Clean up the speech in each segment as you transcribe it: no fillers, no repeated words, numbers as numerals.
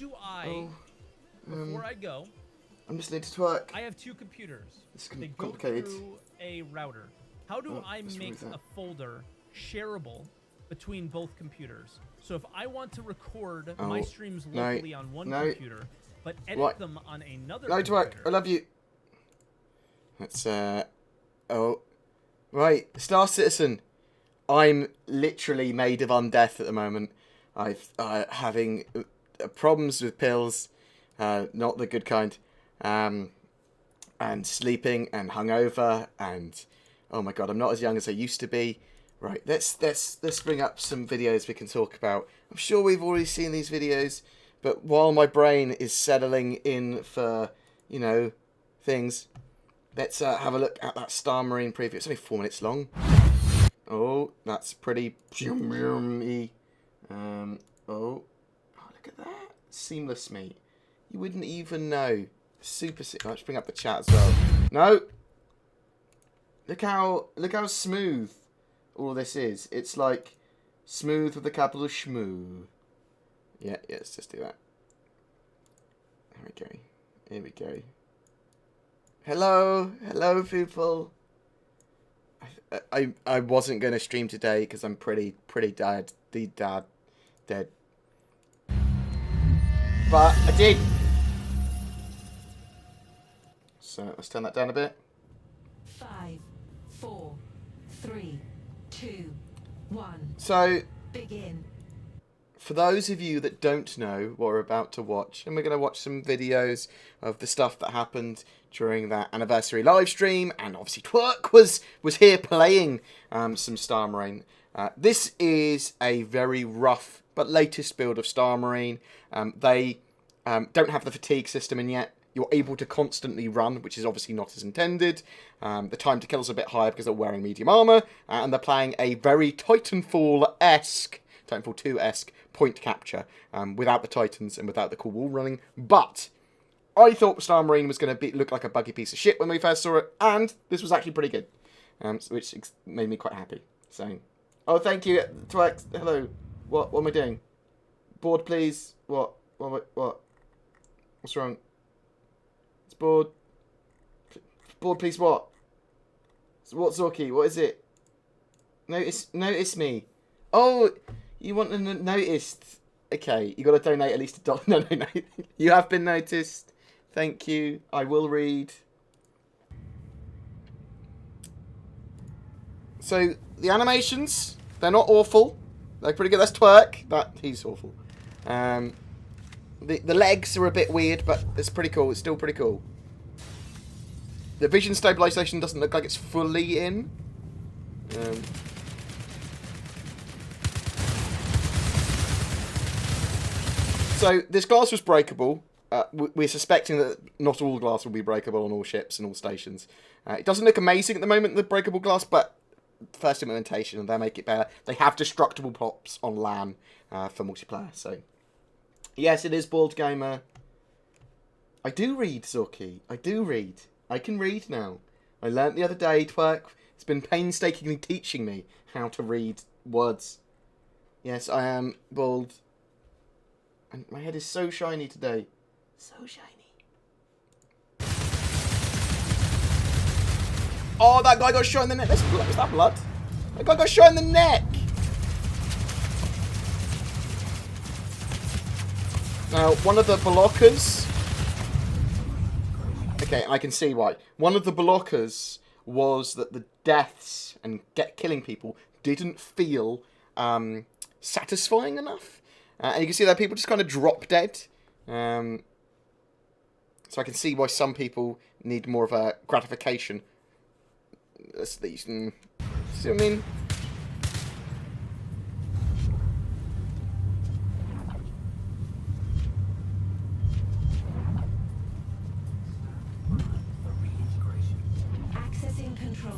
do I, before I go... I'm just need to twerk. I have 2 computers. It's They go complicated. through a router. How do I make a folder shareable between both computers? So if I want to record my streams locally on one computer, but edit them on another computer... Twerk, I love you. That's, right, Star Citizen. I'm literally made of undeath at the moment. I've having problems with pills, not the good kind, and sleeping and hungover, and oh my god, I'm not as young as I used to be. Right, let's bring up some videos we can talk about. I'm sure we've already seen these videos, but while my brain is settling in for, you know, things, let's have a look at that Star Marine preview. It's only 4 minutes long. Oh, that's pretty. Oh, look at that. Seamless, mate. You wouldn't even know. Super sick. Let's bring up the chat as well. No. Look how smooth all this is. It's like smooth with a capital Shmoo. Yeah, let's just do that. Here we go. Hello, people. I wasn't going to stream today because I'm pretty dead. But I did. So let's turn that down a bit. 5, 4, 3, 2, 1. So begin. For those of you that don't know what we're about to watch, and we're going to watch some videos of the stuff that happened during that anniversary live stream, and obviously Twerk was here playing some Star Marine. This is a very rough but latest build of Star Marine. They don't have the fatigue system in yet. You're able to constantly run, which is obviously not as intended. The time to kill is a bit higher because they're wearing medium armor, and they're playing a very Titanfall-esque, Titanfall 2-esque point capture without the Titans and without the cool wall running. But I thought Star Marine was going to look like a buggy piece of shit when we first saw it, and this was actually pretty good, which made me quite happy. So, oh, thank you, Twerk. Hello. What am I doing? Board, please. What? What's wrong? It's board. Board, please. What? What, Zorky? What is it? Notice me. Oh, you want to noticed? Okay, you got to donate at least $1. No. You have been noticed. Thank you. I will read. So the animations, they're not awful. They're pretty good. That's Twerk. He's awful. The legs are a bit weird, but it's pretty cool. It's still pretty cool. The vision stabilization doesn't look like it's fully in. So this glass was breakable. We're suspecting that not all glass will be breakable on all ships and all stations. It doesn't look amazing at the moment, the breakable glass, but first implementation, and they'll make it better. They have destructible pops on LAN for multiplayer, so... Yes, it is BoredGamer. I do read, Zorky. I do read. I can read now. I learnt the other day, Twerk has been painstakingly teaching me how to read words. Yes, I am bald. And my head is so shiny today. So shiny. Oh, that guy got shot in the neck. Is that blood? That guy got shot in the neck. Now, one of the blockers... Okay, I can see why. One of the blockers was that the deaths and killing people didn't feel satisfying enough. And you can see that people just kind of drop dead. So I can see why some people need more of a gratification. See what I mean?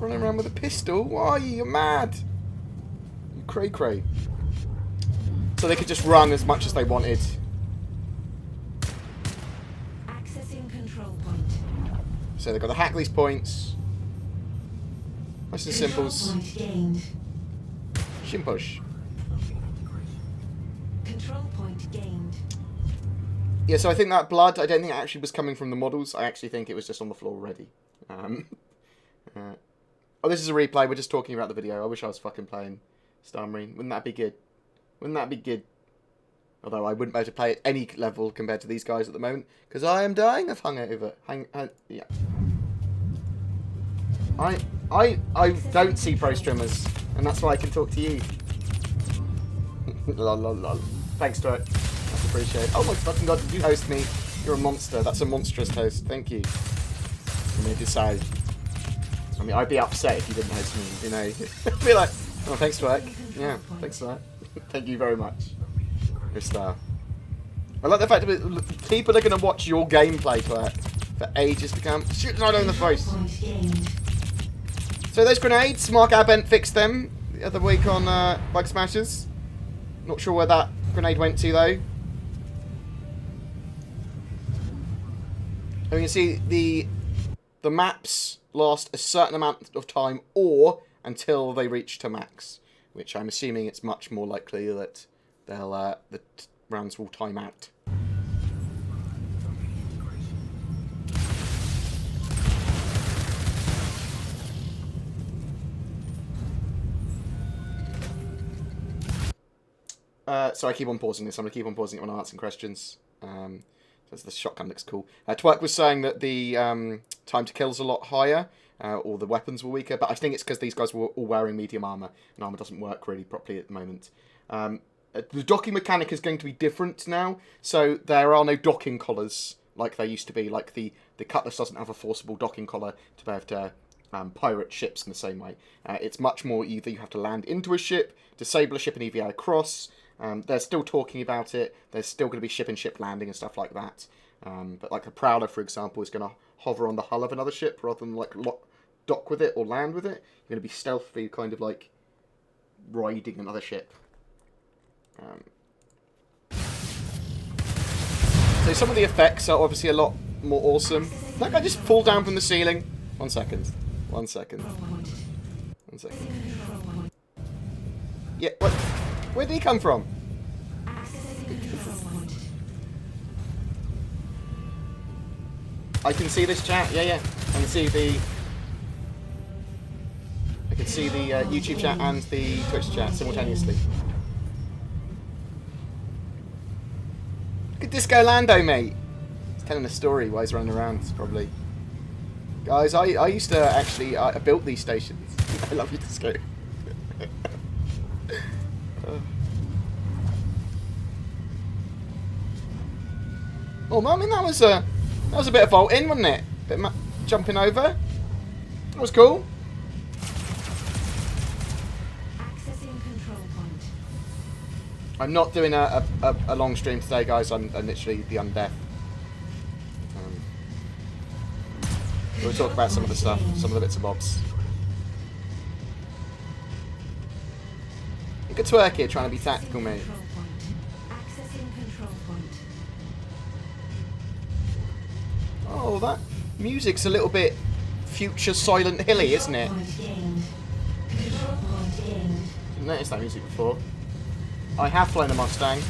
Running around with a pistol? Why are you? You're mad. You cray. So they could just run as much as they wanted. Accessing control point. So they've got to hack these points. Nice and simples. Shin push. Control point gained. Yeah, so I think that blood, I don't think it actually was coming from the models. I actually think it was just on the floor already. Oh, this is a replay. We're just talking about the video. I wish I was fucking playing Star Marine. Wouldn't that be good? Wouldn't that be good? Although I wouldn't be able to play at any level compared to these guys at the moment. Because I am dying of hungover. Yeah. I don't see pro streamers. And that's why I can talk to you. Lol, lol, lol. Thanks, Stuart. That's appreciated. Oh my fucking god, did you host me? You're a monster. That's a monstrous host. Thank you. Let me decide. I mean, I'd be upset if you didn't host me, you know. I'd be like, oh, thanks, Stuart. Yeah, thanks for that. Thank you very much. You're a star. I like the fact that people are going to watch your gameplay for ages to come. Shoot right in the face. So those grenades, Mark Abent fixed them the other week on Bug Smashers. Not sure where that grenade went to though. And you can see the maps last a certain amount of time or until they reach to max, which I'm assuming it's much more likely that they'll the rounds will time out. So I keep on pausing this. I'm going to keep on pausing it when I'm answering questions. So the shotgun looks cool. Twerk was saying that the time to kill is a lot higher, or the weapons were weaker, but I think it's because these guys were all wearing medium armor, and armor doesn't work really properly at the moment. The docking mechanic is going to be different now, so there are no docking collars like there used to be. Like the Cutlass doesn't have a forcible docking collar to be able to pirate ships in the same way. It's much more either you have to land into a ship, disable a ship and EVA across. They're still talking about it. There's still going to be ship-in-ship landing and stuff like that. But like the Prowler, for example, is going to hover on the hull of another ship rather than like dock with it or land with it. You're going to be stealthily kind of like riding another ship. So some of the effects are obviously a lot more awesome. That guy just pulled down from the ceiling. 1 second. 1 second. 1 second. Yeah, what? Where did he come from? I can see this chat. Yeah. I can see the YouTube chat and the Twitch chat simultaneously. Look at Disco Lando, mate. He's telling a story while he's running around, probably. Guys, I used to actually I built these stations. I love you, Disco. Oh, I mean that was a bit of vaulting, wasn't it? Bit of jumping over. That was cool. Accessing control point. I'm not doing a long stream today, guys. I'm literally the undeaf. We'll talk about some of the stuff, some of the bits and bobs. Look at Twerk here trying to be tactical, mate. Oh, that music's a little bit future Silent Hilly, isn't it? Didn't notice that music before. I have flown a Mustang.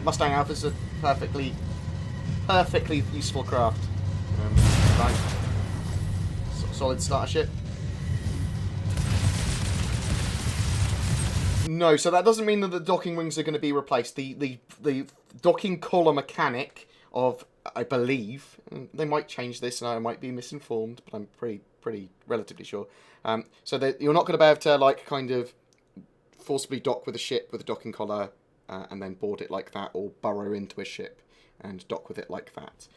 Mustang Alpha's a perfectly useful craft. Right. Solid starter ship. No, so that doesn't mean that the docking wings are going to be replaced. The docking collar mechanic of, I believe, they might change this and I might be misinformed, but I'm pretty relatively sure. So that you're not going to be able to like kind of forcibly dock with a ship with a docking collar and then board it like that, or burrow into a ship and dock with it like that.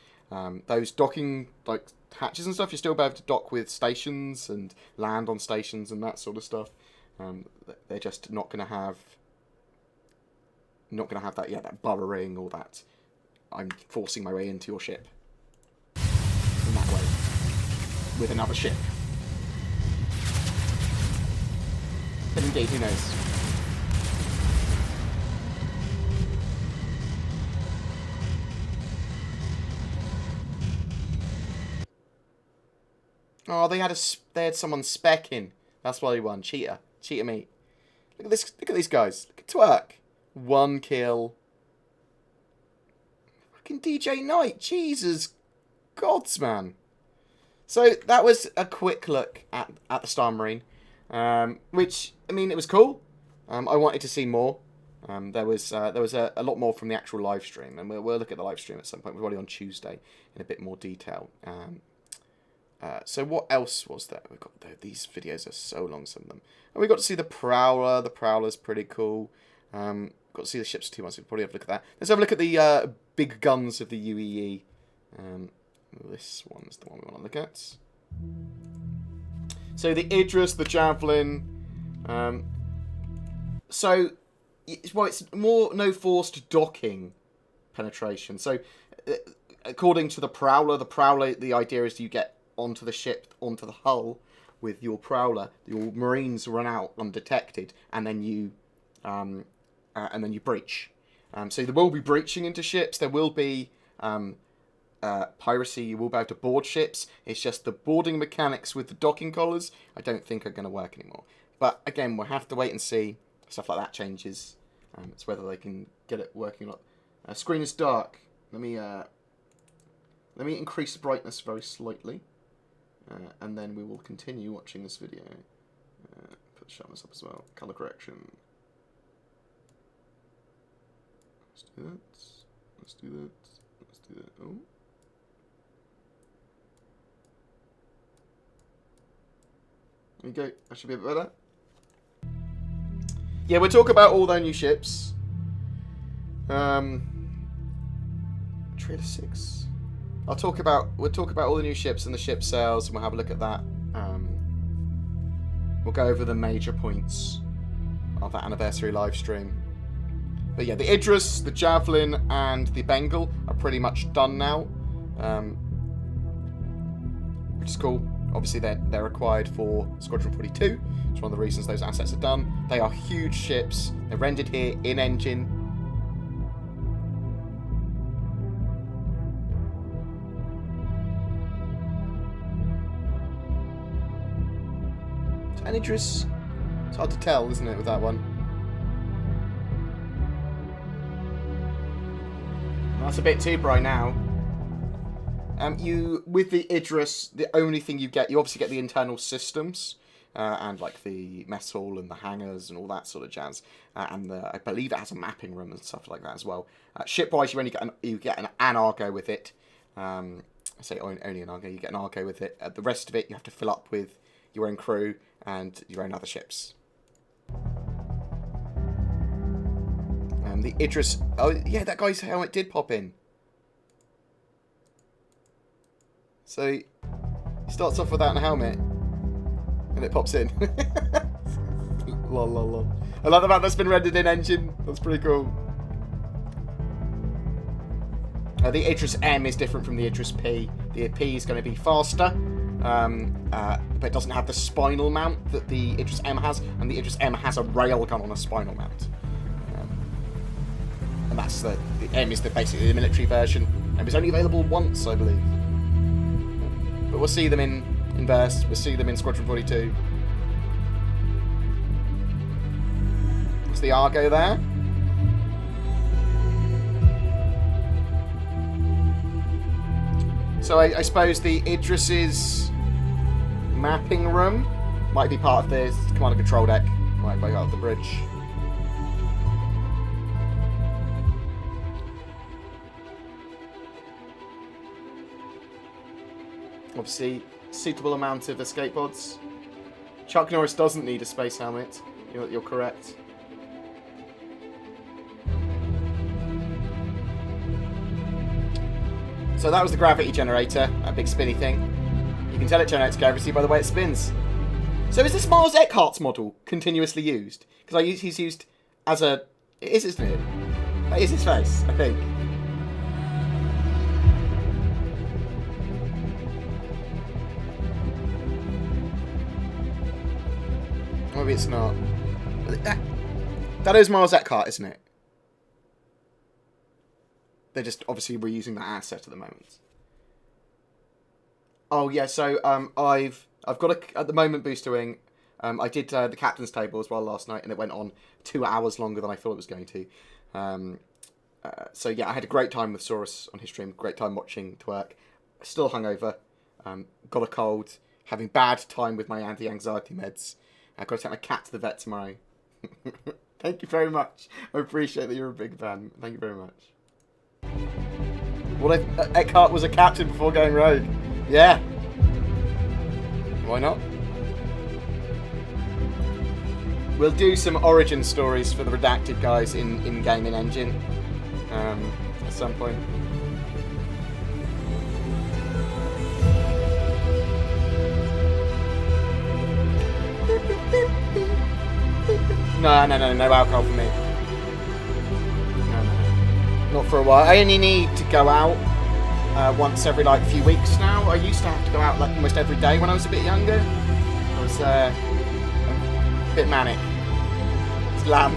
Those docking like hatches and stuff, you're still be able to dock with stations and land on stations and that sort of stuff. They're just not going to have that, yeah, that burrowing or that I'm forcing my way into your ship in that way with another ship. But indeed, who knows? Oh, they had someone specking. That's why he won. Cheater mate. Look at this. Look at these guys. Look at Twerk. 1 kill. Fucking DJ Knight. Jesus gods, man. So that was a quick look at the Star Marine, which, I mean, it was cool. I wanted to see more. There was a lot more from the actual live stream, and we'll look at the live stream at some point. We're already on Tuesday in a bit more detail. So what else was there? We got these videos are so long, some of them, and we got to see the Prowler. The Prowler's pretty cool. Got to see the ships for 2 months. We'll probably have a look at that. Let's have a look at the big guns of the UEE. This one's the one we want to look at. So the Idris, the Javelin. So, it's more no forced docking penetration. So, according to the Prowler, the idea is you get onto the ship, onto the hull with your Prowler. Your Marines run out undetected, and then you breach. So there will be breaching into ships. There will be piracy. You will be able to board ships. It's just the boarding mechanics with the docking collars I don't think are going to work anymore. But again, we'll have to wait and see. Stuff like that changes. It's whether they can get it working or not. Screen is dark. Let me increase the brightness very slightly, and then we will continue watching this video. Put the sharpness up as well. Color correction. Let's do that. Let's do that. Let's do that. Oh. There you go. That should be a bit better. Yeah, we'll talk about all their new ships. Trader 6. We'll talk about all the new ships and the ship sales, and we'll have a look at that. We'll go over the major points of that anniversary live stream. But yeah, the Idris, the Javelin, and the Bengal are pretty much done now, which is cool. Obviously, they're required for Squadron 42. It's one of the reasons those assets are done. They are huge ships. They're rendered here in engine. And Idris, it's hard to tell, isn't it, with that one? That's a bit too bright now. With the Idris, the only thing you obviously get the internal systems, and like the mess hall and the hangars and all that sort of jazz, and I believe it has a mapping room and stuff like that as well. Ship-wise, you only get an Argo with it. I say only an Argo. You get an Argo with it. The rest of it you have to fill up with your own crew and your own other ships. The Idris. Oh yeah, that guy's helmet did pop in. So, he starts off without a helmet, and it pops in. Lol, lol, lol. I like the fact that's been rendered in engine. That's pretty cool. The Idris M is different from the Idris P. The P is going to be faster, but it doesn't have the spinal mount that the Idris M has, and the Idris M has a railgun on a spinal mount. And that's the M is basically the military version, and it's only available once, I believe. But we'll see them in Burst. We'll see them in Squadron 42. There's the Argo there. So I suppose the Idris's mapping room might be part of the command and control deck. Might be out of the bridge. Obviously, suitable amount of escape pods. Chuck Norris doesn't need a space helmet. You're correct. So that was the gravity generator, that big spinny thing. You can tell it generates gravity by the way it spins. So is this Mars Eckhart's model continuously used? Because he's used as a... It is, isn't it? That is his face, I think. Maybe it's not. That is Mars Eckhart, isn't it? They're just obviously reusing that asset at the moment. Oh yeah, so I've got at the moment booster wing. I did the captain's table as well last night, and it went on 2 hours longer than I thought it was going to. So yeah, I had a great time with Saurus on his stream. Great time watching Twerk. Still hungover. Got a cold. Having bad time with my anti-anxiety meds. I've got to take my cat to the vet tomorrow. Thank you very much. I appreciate that you're a big fan. Thank you very much. What if Eckhart was a captain before going rogue? Yeah. Why not? We'll do some origin stories for the redacted guys in Gaming Engine at some point. No alcohol for me. No. Not for a while. I only need to go out once every like few weeks now. I used to have to go out like almost every day when I was a bit younger. I was a bit manic. It's lamb.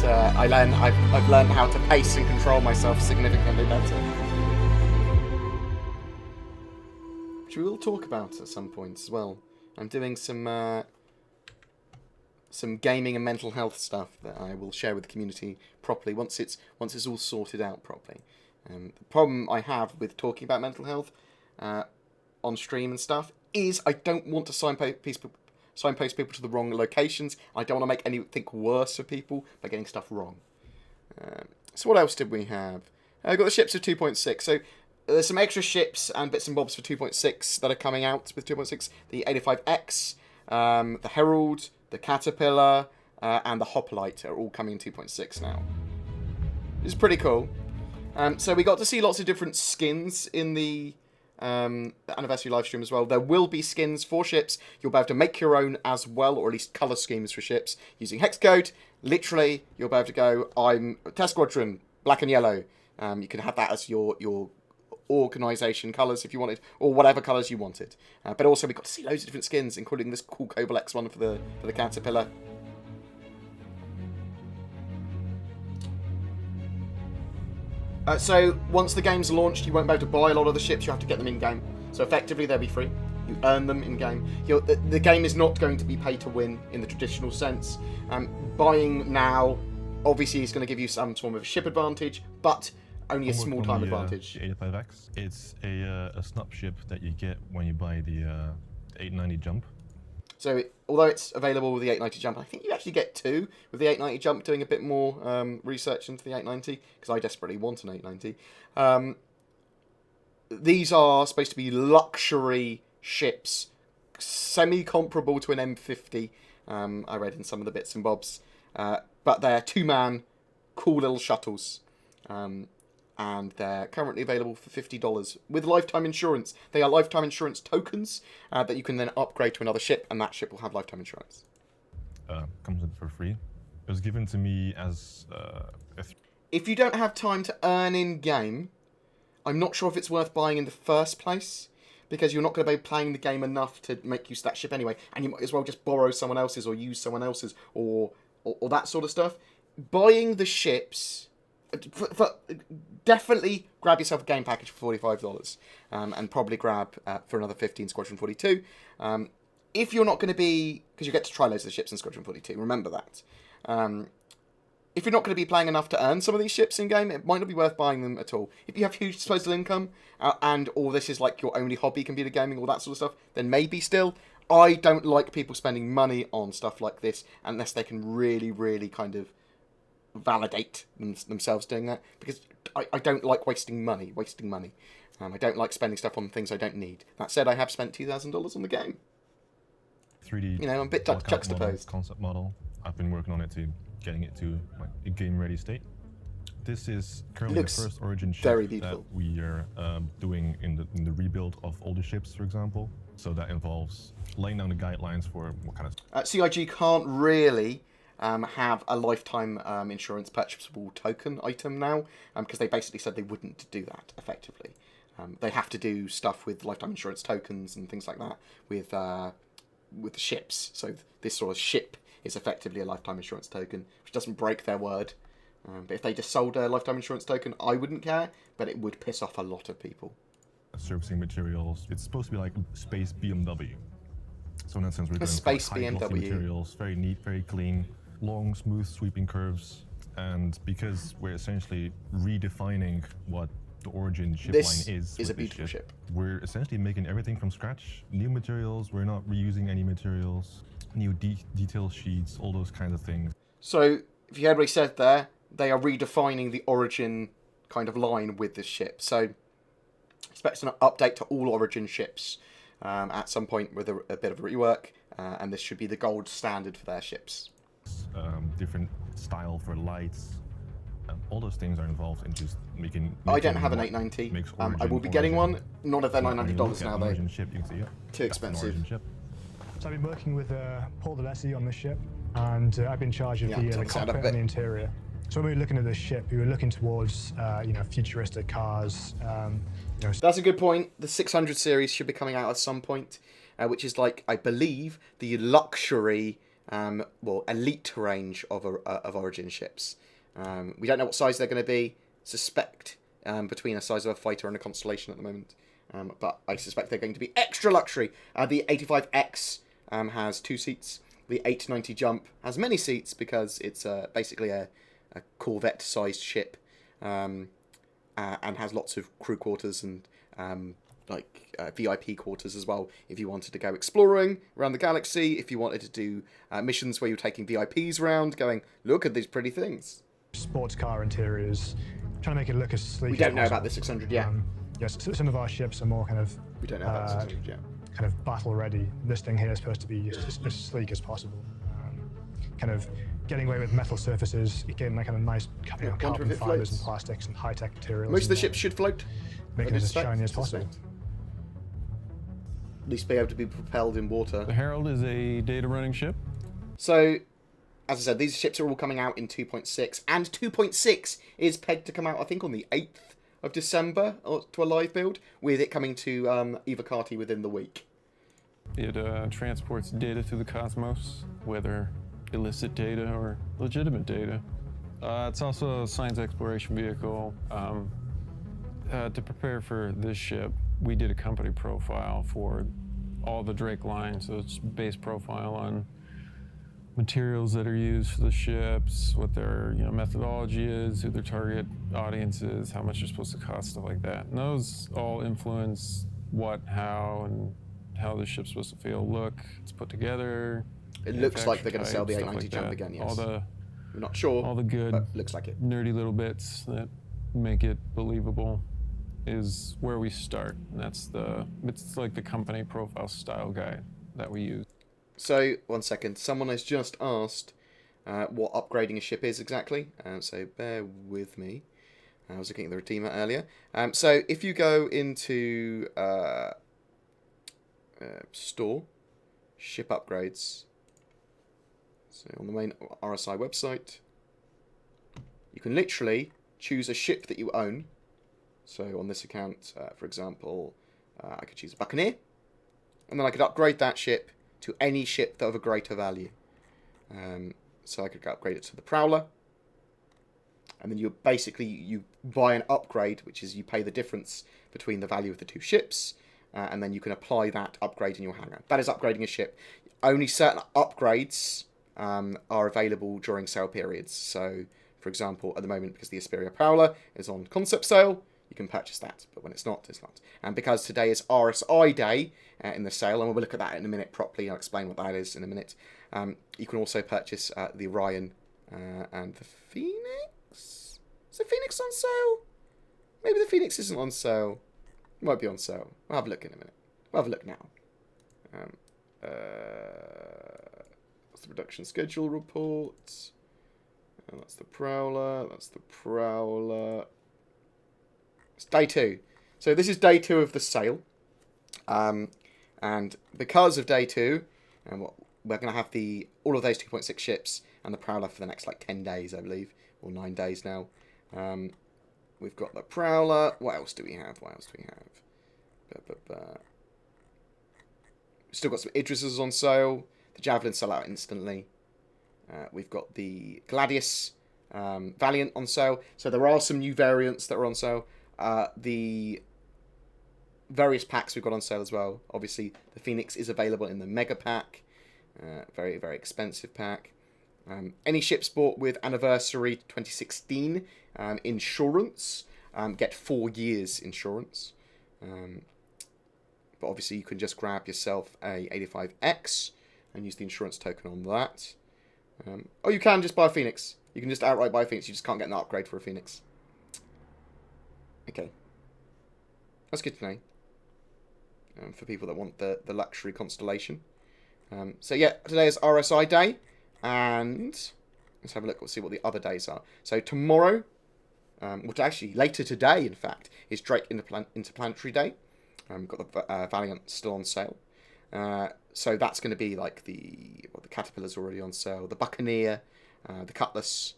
But I've learned how to pace and control myself significantly better. Which we will talk about at some point as well. I'm doing some gaming and mental health stuff that I will share with the community properly once it's all sorted out properly. The problem I have with talking about mental health on stream and stuff is I don't want to signpost people to the wrong locations. I don't want to make anything worse for people by getting stuff wrong. So what else did we have? I got the ships of 2.6. So there's some extra ships and bits and bobs for 2.6 that are coming out with 2.6. The 85X, the Herald, the Caterpillar, and the Hoplite are all coming in 2.6 now. It's pretty cool. So we got to see lots of different skins in the Anniversary livestream as well. There will be skins for ships. You'll be able to make your own as well, or at least colour schemes for ships using hex code. Literally, you'll be able to go, I'm Test Squadron, black and yellow. You can have that as your organisation colours if you wanted, or whatever colours you wanted. But also we got to see loads of different skins, including this cool Cobalt one for the Caterpillar. So once the game's launched, you won't be able to buy a lot of the ships. You have to get them in game. So effectively, they'll be free. You earn them in game. The game is not going to be pay to win in the traditional sense. Buying now, obviously, is going to give you some form of ship advantage, but only a small time advantage. The 85X. It's a snub ship that you get when you buy the 890 jump. So although it's available with the 890 jump, I think you actually get two with the 890 jump. Doing a bit more research into the 890 because I desperately want an 890. These are supposed to be luxury ships, semi-comparable to an M50. I read in some of the bits and bobs, but they're two-man, cool little shuttles. And they're currently available for $50 with lifetime insurance. They are lifetime insurance tokens that you can then upgrade to another ship, and that ship will have lifetime insurance. Comes in for free. It was given to me as If you don't have time to earn in-game, I'm not sure if it's worth buying in the first place, because you're not going to be playing the game enough to make use of that ship anyway, and you might as well just borrow someone else's or use someone else's or that sort of stuff. Buying the ships... definitely grab yourself a game package for $45 and probably grab for another 15 Squadron 42. If you're not going to be... because you get to try loads of the ships in Squadron 42, remember that. If you're not going to be playing enough to earn some of these ships in-game, it might not be worth buying them at all. If you have huge disposable income or this is like your only hobby, computer gaming, all that sort of stuff, then maybe still. I don't like people spending money on stuff like this unless they can really, really kind of validate themselves doing that, because I don't like wasting money. I don't like spending stuff on things I don't need. That said, I have spent $2,000 on the game. 3D, I'm a bit juxtaposed. Concept model. I've been working on it to getting it to like a game-ready state. This is currently the first Origin ship that we are doing in the rebuild of older ships, for example. So that involves laying down the guidelines for what kind of... CIG can't really have a lifetime insurance purchasable token item now, because they basically said they wouldn't do that effectively. They have to do stuff with lifetime insurance tokens and things like that with the ships. So this sort of ship is effectively a lifetime insurance token, which doesn't break their word. But if they just sold a lifetime insurance token, I wouldn't care, but it would piss off a lot of people. Servicing materials. It's supposed to be like space BMW. So in that sense, we're going space for like high glossy BMW materials, very neat, very clean. Long, smooth, sweeping curves. And because we're essentially redefining what the origin ship This line is a beautiful ship. We're essentially making everything from scratch. New materials, we're not reusing any materials. New detail sheets, all those kinds of things. So, if you heard what he said there, they are redefining the origin kind of line with this ship. So, expect an update to all origin ships at some point with a bit of a rework, and this should be the gold standard for their ships. Different style for lights. All those things are involved in just making I don't have an 890. I will be getting one. Not if they're $900 now, though. Ship, you can see it. Too expensive. So I've been working with Paul D'Alessi on the ship, and I've been in charge of the cockpit and the interior. So when we were looking at this ship, we were looking towards futuristic cars. That's a good point. The 600 series should be coming out at some point, which is like, I believe, the luxury, elite range of Origin ships. We don't know what size they're going to be. Suspect between a size of a fighter and a Constellation at the moment. But I suspect they're going to be extra luxury. The 85X has 2 seats. The 890 Jump has many seats because it's basically a Corvette-sized ship, and has lots of crew quarters and VIP quarters as well. If you wanted to go exploring around the galaxy, if you wanted to do missions where you're taking VIPs around, going, look at these pretty things. Sports car interiors, trying to make it look as sleek. We don't know about the 600 yet. Yes, some of our ships are more kind of. We don't know about the 600 yet. Kind of battle ready. This thing here is supposed to be as sleek as possible. Kind of getting away with metal surfaces, getting that kind of nice carbon fibers and plastics and high-tech materials. Most of the ships should float. Making it as shiny as possible. At least be able to be propelled in water. The Herald is a data running ship. So, as I said, these ships are all coming out in 2.6, and 2.6 is pegged to come out, I think, on the 8th of December to a live build, with it coming to Evocati within the week. It transports data through the cosmos, whether illicit data or legitimate data. It's also a science exploration vehicle. To prepare for this ship, we did a company profile for all the Drake line, so it's base profile on materials that are used for the ships, what their methodology is, who their target audience is, how much they're supposed to cost, stuff like that. And those all influence what, how, and how the ship's supposed to feel, look, it's put together. It looks like they're going to sell the 890 Jump again, yes. We're not sure, all the good, but looks like it. Nerdy little bits that make it believable is where we start. And it's like the company profile style guide that we use. So, 1 second. Someone has just asked what upgrading a ship is exactly. So, bear with me. I was looking at the Redeemer earlier. So, if you go into Store, Ship Upgrades, so on the main RSI website, you can literally choose a ship that you own. So, on this account, for example, I could choose a Buccaneer, and then I could upgrade that ship to any ship that of a greater value. So I could upgrade it to the Prowler, and then you buy an upgrade, which is you pay the difference between the value of the 2 ships, and then you can apply that upgrade in your hangar. That is upgrading a ship. Only certain upgrades are available during sale periods. So, for example, at the moment, because the Esperia Prowler is on concept sale, you can purchase that, but when it's not, it's not. And because today is RSI Day in the sale, and we'll look at that in a minute properly, I'll explain what that is in a minute, you can also purchase the Orion and the Phoenix? Is the Phoenix on sale? Maybe the Phoenix isn't on sale. It might be on sale. We'll have a look in a minute. We'll have a look now. That's the production schedule report. And that's the Prowler. That's the Prowler. It's day 2. So this is day 2 of the sale. And because of day 2, we're going to have all of those 2.6 ships and the Prowler for the next 10 days, I believe, or 9 days now. We've got the Prowler. What else do we have? We've still got some Idrises on sale. The Javelins sell out instantly. We've got the Gladius Valiant on sale. So there are some new variants that are on sale. The various packs we've got on sale as well. Obviously, the Phoenix is available in the Mega Pack. Very, very expensive pack. Any ships bought with Anniversary 2016 insurance get 4 years insurance. But obviously you can just grab yourself a 85X and use the insurance token on that. Or you can just buy a Phoenix. You can just outright buy a Phoenix. You just can't get an upgrade for a Phoenix. Okay. That's good to know. For people that want the luxury constellation. So yeah, today is RSI day. And let's have a look. We'll see what the other days are. So tomorrow, actually later today, in fact, is Drake Interplanetary Day. We've got the Valiant still on sale. So that's going to be like the Caterpillar's already on sale. The Buccaneer, the Cutlass,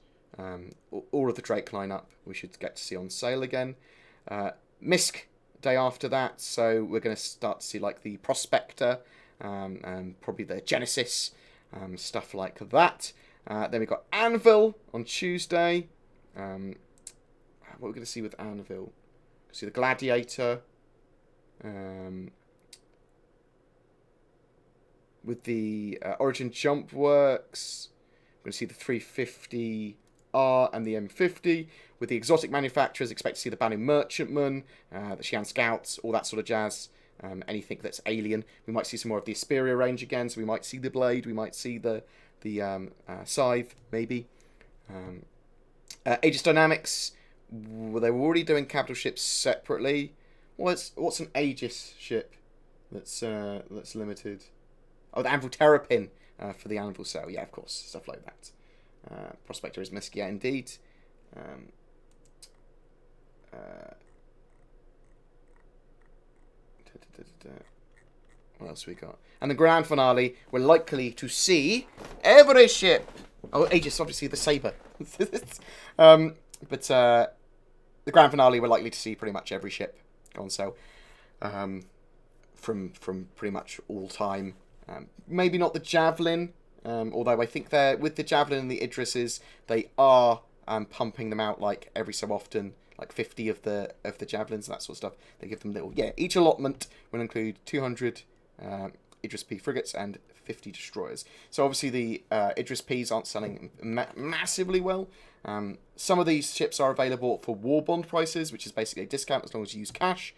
all of the Drake lineup we should get to see on sale again. Misk day after that, so we're going to start to see like the Prospector, and probably the Genesis, stuff like that. Then we've got Anvil on Tuesday. What are we going to see with Anvil? See the Gladiator. With the Origin Jump Works, we're going to see the 350R and the M50. With the exotic manufacturers, expect to see the Banu Merchantman, the Xi'an Scouts, all that sort of jazz. Anything that's alien. We might see some more of the Esperia range again, so we might see the Blade, we might see the Scythe, maybe. Aegis Dynamics, they were already doing capital ships separately. What's an Aegis ship that's limited? Oh, the Anvil Terrapin for the Anvil sale. Yeah, of course, stuff like that. Prospector is Misk, yeah, indeed. What else we got? And the grand finale, we're likely to see every ship. Oh, Aegis, obviously the Saber. But the grand finale, we're likely to see pretty much every ship go on sale. From pretty much all time. Maybe not the Javelin, although I think they're with the Javelin and the Idrises, they are pumping them out like every so often, like 50 of the Javelins and that sort of stuff. They give them little, each allotment will include 200 Idris P frigates and 50 destroyers. So obviously the Idris Ps aren't selling massively well. Some of these ships are available for war bond prices, which is basically a discount as long as you use cash.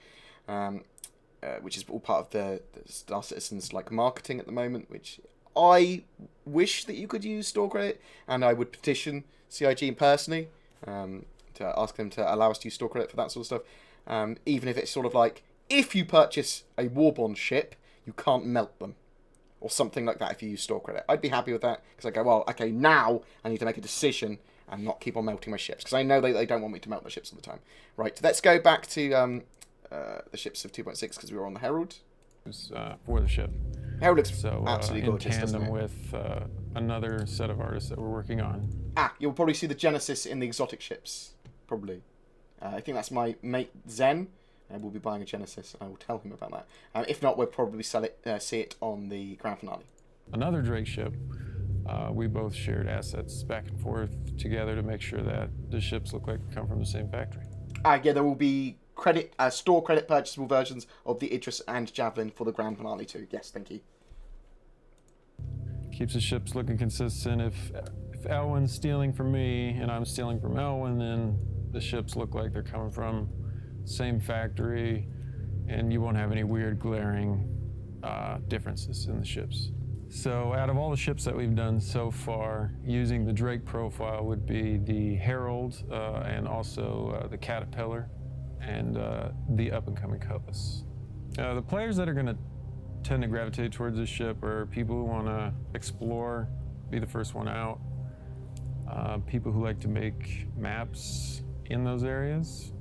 Which is all part of the Star Citizen's like marketing at the moment, which I wish that you could use store credit, and I would petition CIG personally to ask them to allow us to use store credit for that sort of stuff. Even if it's sort of like, if you purchase a war bond ship, you can't melt them, or something like that if you use store credit. I'd be happy with that, because I go, well, okay, now I need to make a decision and not keep on melting my ships, because I know they don't want me to melt my ships all the time. Right, let's go back to the ships of 2.6 because we were on the Herald. For the ship. Herald looks absolutely gorgeous, in tandem with another set of artists that we're working on. You'll probably see the Genesis in the exotic ships, probably. I think that's my mate Zen. We'll be buying a Genesis, and I will tell him about that. If not, we'll probably see it on the grand finale. Another Drake ship. We both shared assets back and forth together to make sure that the ships look like they come from the same factory. Yeah, there will be store credit purchasable versions of the Idris and Javelin for the grand finale too. Yes, thank you. Keeps the ships looking consistent. If Elwin's stealing from me and I'm stealing from Elwin, then the ships look like they're coming from same factory, and you won't have any weird glaring differences in the ships. So out of all the ships that we've done so far, using the Drake profile would be the Herald and also the Caterpillar and the up-and-coming Cutlass. The players that are going to tend to gravitate towards this ship are people who want to explore, be the first one out, people who like to make maps in those areas.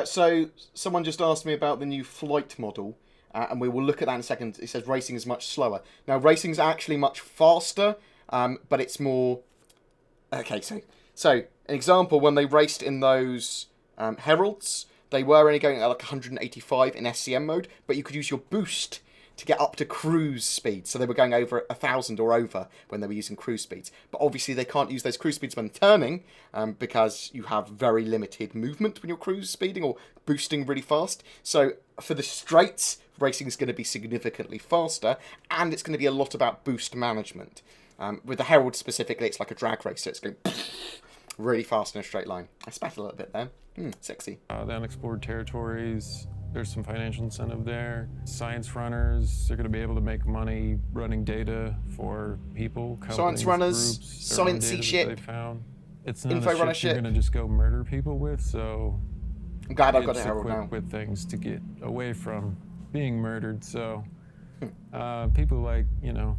So someone just asked me about the new flight model, and we will look at that in a second. It says racing is much slower. Now, racing is actually much faster, but it's more... Okay, so an example, when they raced in those Heralds, they were only going at like 185 in SCM mode, but you could use your boost to get up to cruise speed. So they were going over 1,000 or over when they were using cruise speeds. But obviously they can't use those cruise speeds when turning, because you have very limited movement when you're cruise speeding or boosting really fast. So for the straights, racing is going to be significantly faster, and it's going to be a lot about boost management. With the Herald specifically, it's like a drag race, so it's going really fast in a straight line. I spat a little bit there. Sexy. The unexplored territories, there's some financial incentive there. Science runners, they're going to be able to make money running data for people, companies, science runners, groups, sciencey ship, they found. It's not info a runner ship you're going to just go murder people with, so I'm glad I've got a Herald equipped now. with things to get away from being murdered, so people like, you know,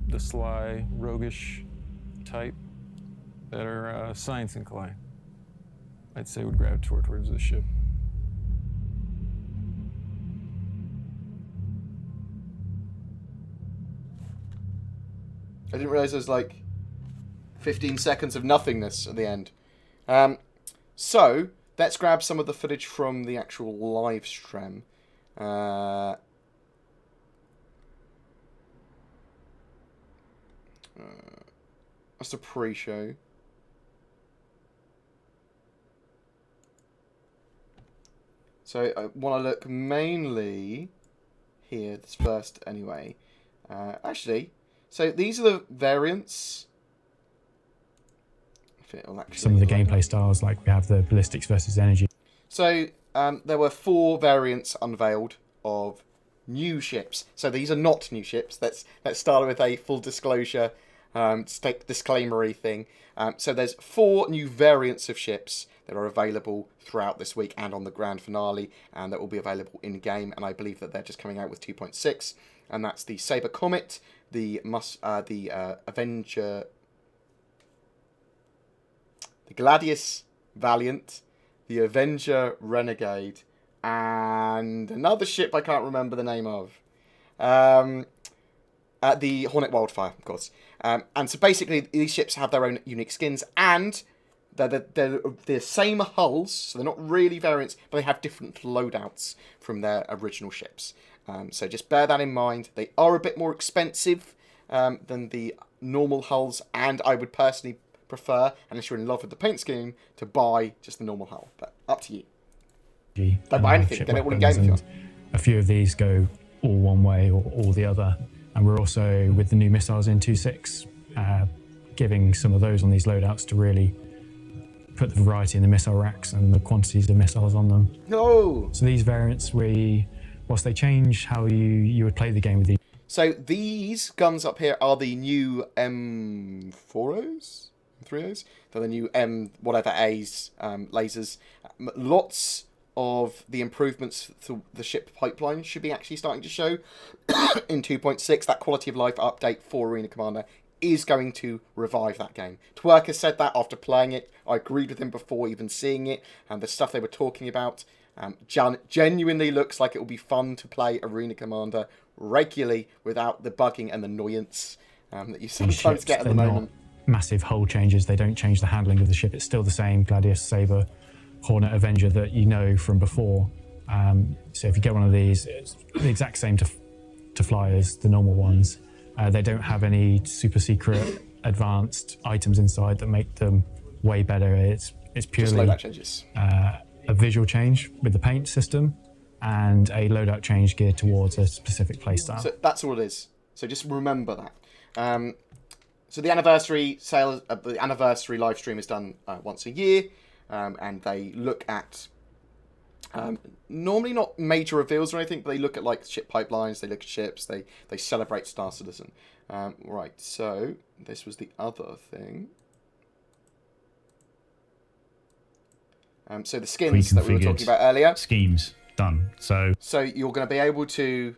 the sly, roguish type that are science inclined, I'd say would gravitate towards this ship. I didn't realize there was like 15 seconds of nothingness at the end. So let's grab some of the footage from the actual live stream. That's the pre-show. So I want to look mainly here, this first anyway. Actually, so these are the variants. If it'll actually Some of the gameplay styles, like we have the ballistics versus energy. So there were 4 variants unveiled of new ships. So these are not new ships. Let's start with a full disclosure, disclaimery thing. So there's 4 new variants of ships that are available throughout this week and on the grand finale, and that will be available in game. And I believe that they're just coming out with 2.6, and that's the Saber Comet, the Avenger, the Gladius Valiant, the Avenger Renegade, and another ship I can't remember the name of. The Hornet Wildfire, of course. And so basically, these ships have their own unique skins, and they're the same hulls, so they're not really variants, but they have different loadouts from their original ships. So just bear that in mind. They are a bit more expensive than the normal hulls, and I would personally prefer, unless you're in love with the paint scheme, to buy just the normal hull. But up to you. Don't buy anything. Get it all in game if you want. A few of these go all one way or all the other. And we're also, with the new missiles in 2.6, giving some of those on these loadouts to really put the variety in the missile racks and the quantities of missiles on them. No! So these variants, whilst they change how you would play the game with these. So these guns up here are the new M4Os? 3Os? They're the new whatever A's lasers. Lots of the improvements to the ship pipeline should be actually starting to show in 2.6. That quality of life update for Arena Commander is going to revive that game. Twerk has said that after playing it. I agreed with him before even seeing it, and the stuff they were talking about genuinely looks like it will be fun to play Arena Commander regularly without the bugging and annoyance that you sometimes get at the moment. Massive hull changes. They don't change the handling of the ship. It's still the same Gladius, Saber, Hornet, Avenger that you know from before. So if you get one of these, it's the exact same to fly as the normal ones. They don't have any super secret advanced items inside that make them way better. It's purely a visual change with the paint system and a loadout change geared towards a specific playstyle. So that's all it is. So just remember that. So the anniversary sale, the anniversary live stream is done once a year, and they look at normally not major reveals or anything, but they look at like ship pipelines, they look at ships, they celebrate Star Citizen. Right, so this was the other thing. So the skins that we were talking about earlier. Schemes done. So you're going to be able to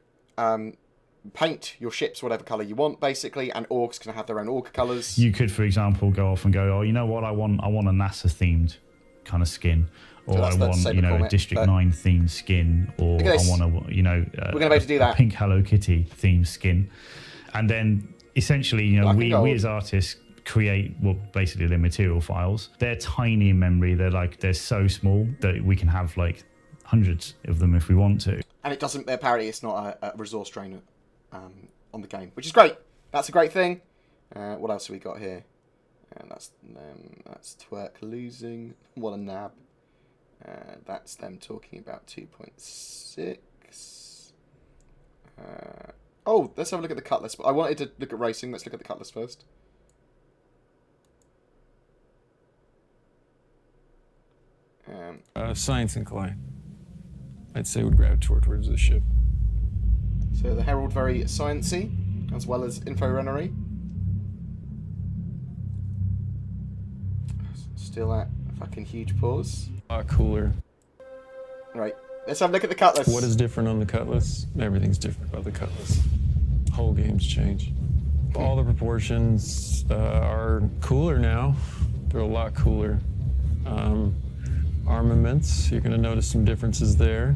paint your ships whatever colour you want, basically, and orcs can have their own orc colours. You could, for example, go off and go, oh, you know what, I want a NASA themed kind of skin, or I want a District 9 themed skin, or I want a we're going to be able to do that. Pink Hello Kitty themed skin, and then essentially, we as artists create basically the material files. They're tiny in memory. They're so small that we can have like hundreds of them if we want to. And it doesn't. Apparently, it's not a resource drain on the game, which is great. That's a great thing. What else have we got here? And that's Twerk losing. What a nab. That's them talking about 2.6. Oh, let's have a look at the Cutlass. I wanted to look at racing. Let's look at the Cutlass first. Science inclined. I'd say would gravitate towards the ship. So the Herald very sciencey, as well as info-runnery. Still that fucking huge pause. A lot cooler. Right, let's have a look at the Cutlass. What is different on the Cutlass? Everything's different about the Cutlass. Whole game's changed. All the proportions are cooler now. They're a lot cooler. Armaments, you're going to notice some differences there.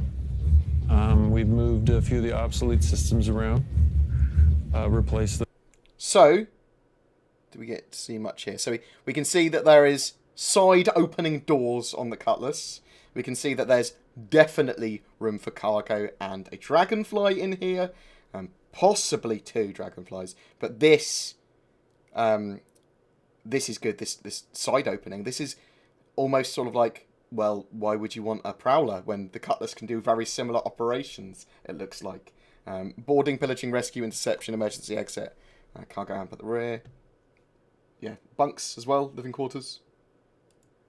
We've moved a few of the obsolete systems around, replaced them. So, do we get to see much here? So we can see that there is side opening doors on the Cutlass. We can see that there's definitely room for cargo and a dragonfly in here. Possibly 2 dragonflies. But this is good, this side opening. This is almost sort of like, well, why would you want a Prowler when the Cutlass can do very similar operations, it looks like. Boarding, pillaging, rescue, interception, emergency exit. Cargo amp at the rear. Yeah, bunks as well, living quarters.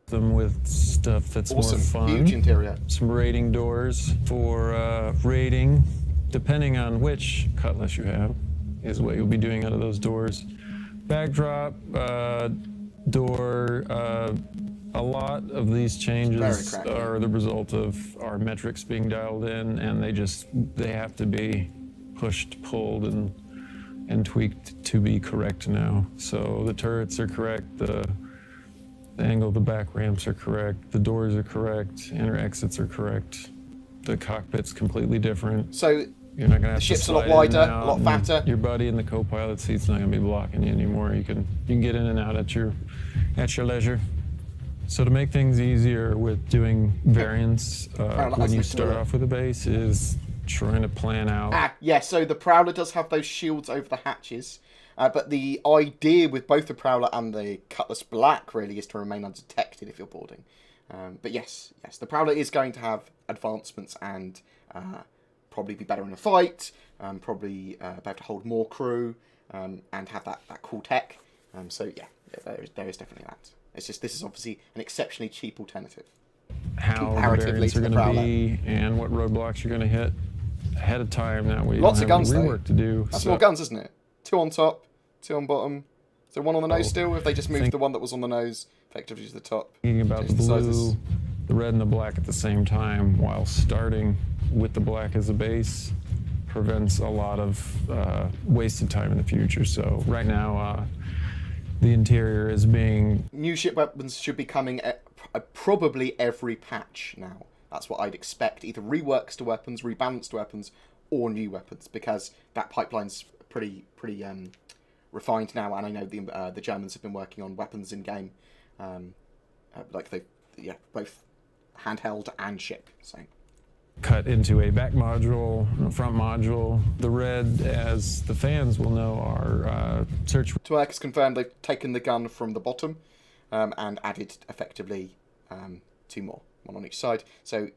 Them with stuff that's awesome. More fun. Huge interior. Some raiding doors for raiding, depending on which Cutlass you have, is what you'll be doing out of those doors. Backdrop, door, a lot of these changes are the result of our metrics being dialed in, and they have to be pushed, pulled, and tweaked to be correct now. So the turrets are correct, the angle of the back ramps are correct, the doors are correct, inner exits are correct, the cockpit's completely different. So you're not gonna have the ship's to a lot wider, a lot fatter. Your buddy in the co-pilot seat's not gonna be blocking you anymore. You can get in and out at your leisure. So to make things easier with doing variants when you start off with a base is trying to plan out. Yeah, so the Prowler does have those shields over the hatches, but the idea with both the Prowler and the Cutlass Black really is to remain undetected if you're boarding. But yes, the Prowler is going to have advancements and probably be better in a fight, probably be able to hold more crew, and have that cool tech. So yeah, there is definitely that. It's just this is obviously an exceptionally cheap alternative. How the variants are going to be and what roadblocks you're going to hit ahead of time. That way you lots don't of have guns rework to do. That's more guns, isn't it? 2 on top, 2 on bottom. Is there 1 on the nose still? If they just moved the one that was on the nose effectively to the top. Thinking about the blue, the red, and the black at the same time while starting with the black as a base prevents a lot of wasted time in the future. So right now, the interior is being... New ship weapons should be coming at probably every patch now. That's what I'd expect. Either reworks to weapons, rebalanced weapons, or new weapons, because that pipeline's pretty refined now. And I know the Germans have been working on weapons in game, like both handheld and ship. So. Cut into a back module, a front module. The red, as the fans will know, are search. Twerk has confirmed they've taken the gun from the bottom and added effectively 2 more, 1 on each side. So,